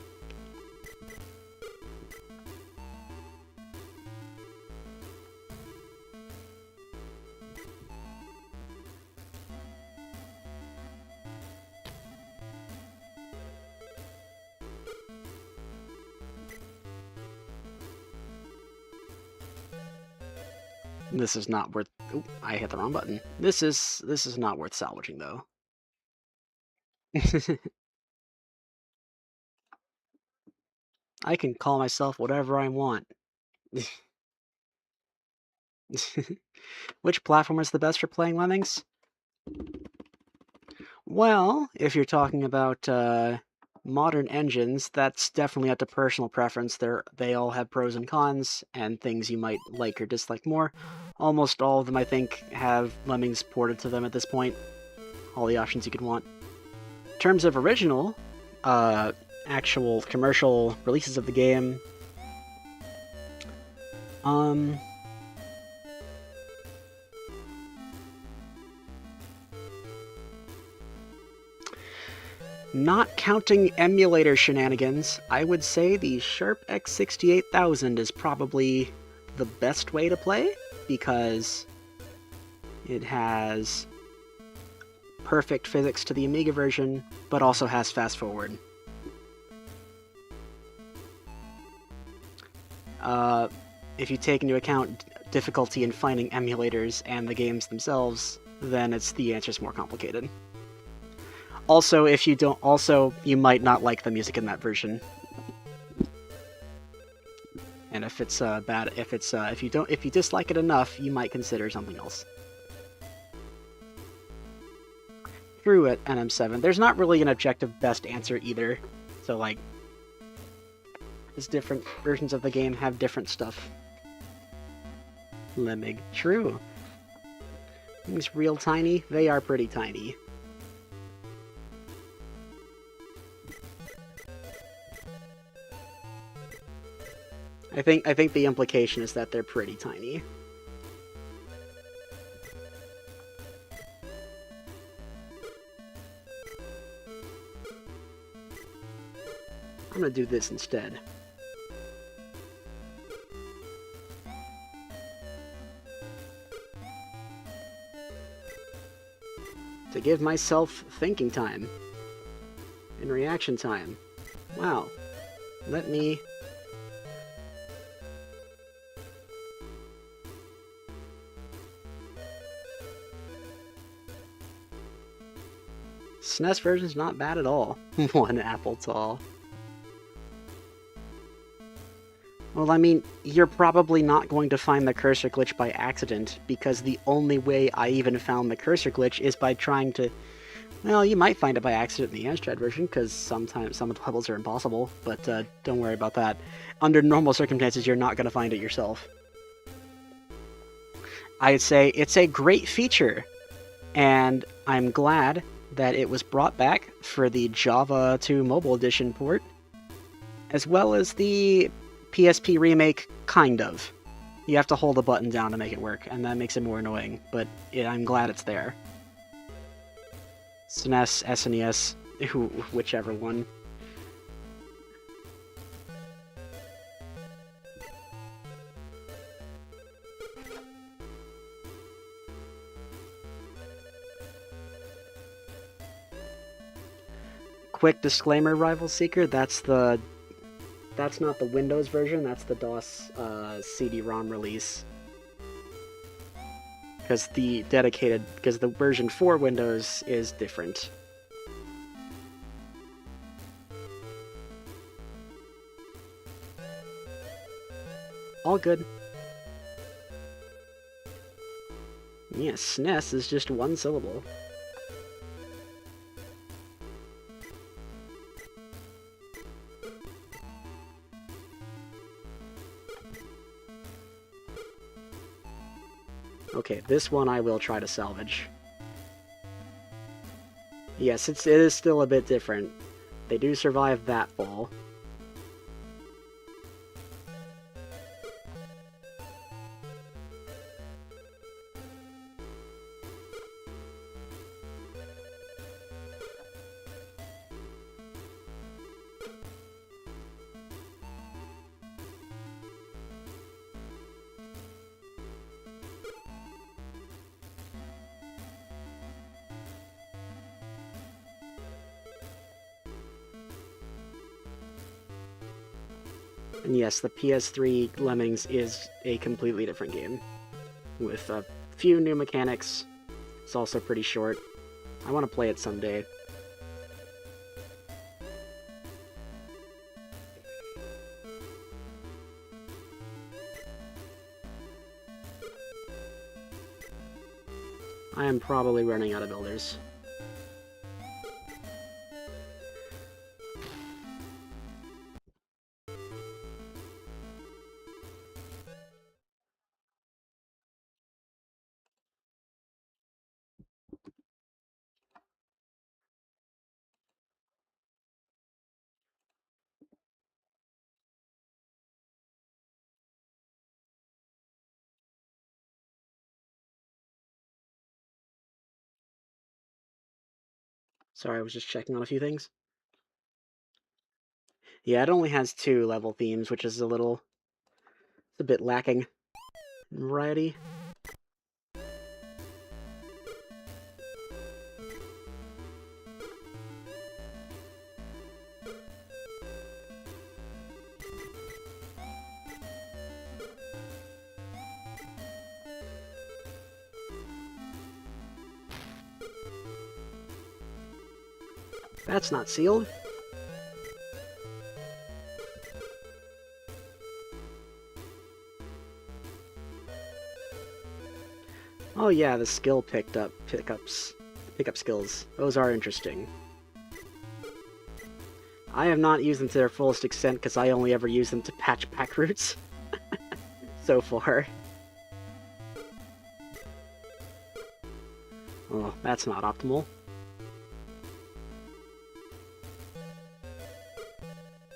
This is not worth... Oop, I hit the wrong button. This is not worth salvaging, though. I can call myself whatever I want. Which platform is the best for playing Lemmings? Well, if you're talking about modern engines, that's definitely up to personal preference. They all have pros and cons, and things you might like or dislike more. Almost all of them, I think, have Lemmings ported to them at this point. All the options you could want. In terms of original, actual commercial releases of the game, not counting emulator shenanigans, I would say the Sharp X68000 is probably the best way to play, because it has perfect physics to the Amiga version, but also has fast forward. If you take into account difficulty in finding emulators and the games themselves, then the answer's more complicated. Also, if you don't, you might not like the music in that version. And if it's bad, if you dislike it enough, you might consider something else. Thru at NM7. There's not really an objective best answer either. So, like, these different versions of the game have different stuff. Lemming. True. Things real tiny? They are pretty tiny. I think the implication is that they're pretty tiny. I'm gonna do this instead. To give myself thinking time. And reaction time. Wow. Let me... SNES version's not bad at all. One apple tall. Well, I mean, you're probably not going to find the cursor glitch by accident, because the only way I even found the cursor glitch is by trying to... Well, you might find it by accident in the Amstrad version, because sometimes some of the levels are impossible, but don't worry about that. Under normal circumstances, you're not going to find it yourself. I'd say it's a great feature, and I'm glad that it was brought back for the Java 2 Mobile Edition port, as well as the PSP remake, kind of. You have to hold a button down to make it work, and that makes it more annoying, but I'm glad it's there. SNES, SNES, whichever one. Quick disclaimer, Rival Seeker, that's not the Windows version, that's the DOS CD-ROM release. Because the version for Windows is different. All good. Yeah, SNES is just one syllable. Okay, this one I will try to salvage. Yes, it is still a bit different. They do survive that fall. And yes, the PS3 Lemmings is a completely different game, with a few new mechanics. It's also pretty short. I want to play it someday. I am probably running out of builders. Sorry, I was just checking on a few things. Yeah, it only has 2 level themes, which is it's a bit lacking in variety. That's not sealed. Oh yeah, the skill pickup skills. Those are interesting. I have not used them to their fullest extent because I only ever use them to patch pack routes so far. Oh, that's not optimal.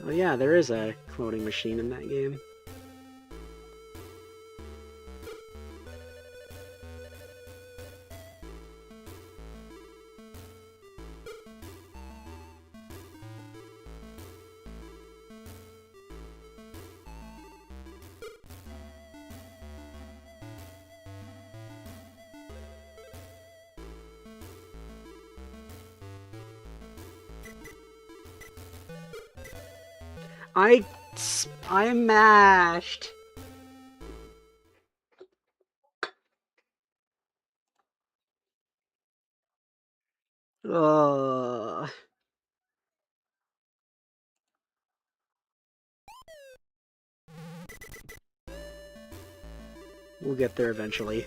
Oh yeah, there is a cloning machine in that game. I'm mashed. Ugh. We'll get there eventually.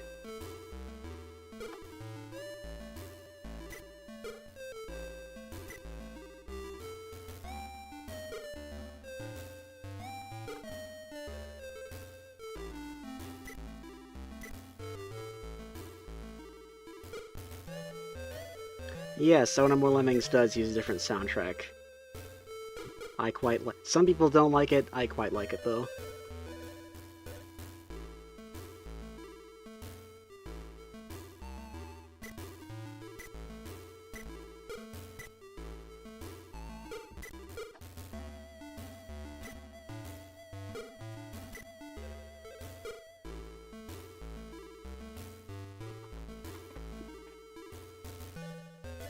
Yes, Sonamore Lemmings does use a different soundtrack. I quite like. Some people don't like it. I quite like it though.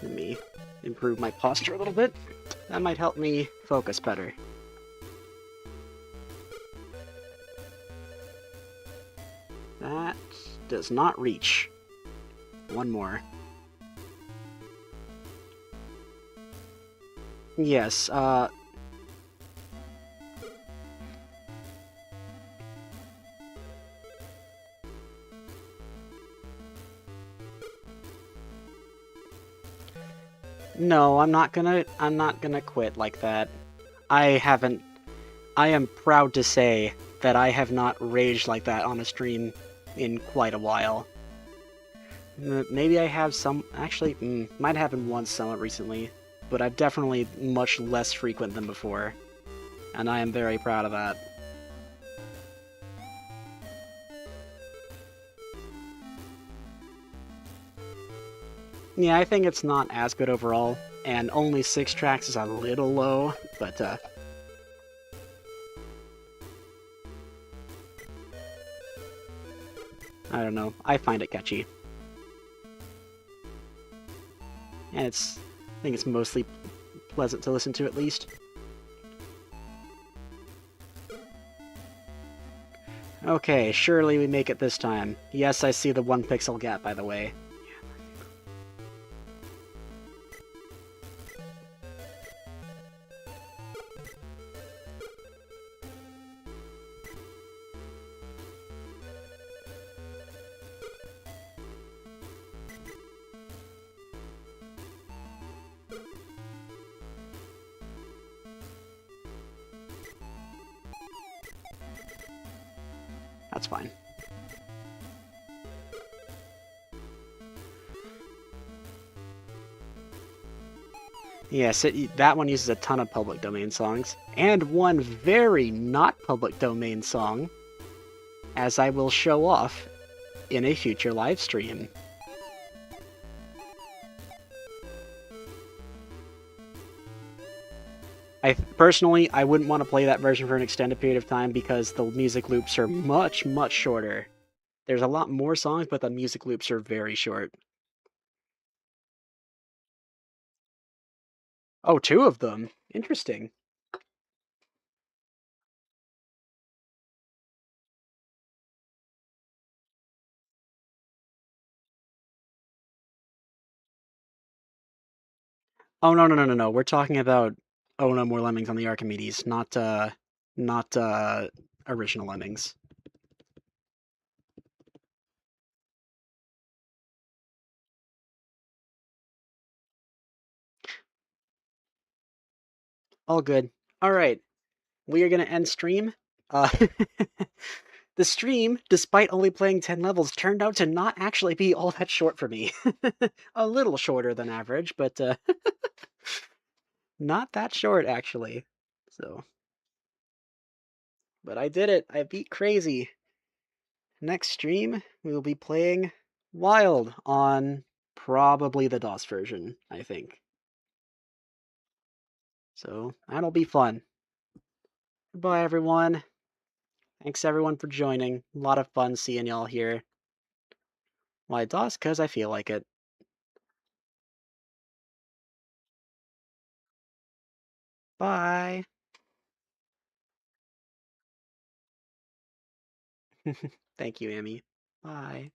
Let me improve my posture a little bit. That might help me focus better. That does not reach. One more. Yes, no, I'm not gonna quit like that. I am proud to say that I have not raged like that on a stream in quite a while. Maybe I have actually, might happen once somewhat recently, but I've definitely much less frequent than before, and I am very proud of that. Yeah, I think it's not as good overall, and only 6 tracks is a little low, but I don't know, I find it catchy. And I think it's mostly pleasant to listen to at least. Okay, surely we make it this time. Yes, I see the 1 pixel gap, by the way. That's fine. Yes, that one uses a ton of public domain songs, and one very not public domain song, as I will show off in a future live stream. Personally, I wouldn't want to play that version for an extended period of time because the music loops are much, much shorter. There's a lot more songs, but the music loops are very short. Oh, two of them. Interesting. Oh no. We're talking about Oh No More Lemmings on the Archimedes, not original Lemmings. All good. All right, we are gonna end stream. Uh, the stream, despite only playing 10 levels, turned out to not actually be all that short for me. A little shorter than average, but not that short actually. So, but I did it. I beat Crazy. Next stream, we will be playing Wild on probably the DOS version, I think. So, that'll be fun. Goodbye, everyone. Thanks, everyone, for joining. A lot of fun seeing y'all here. Why DOS? Because I feel like it. Bye. Thank you, Amy. Bye.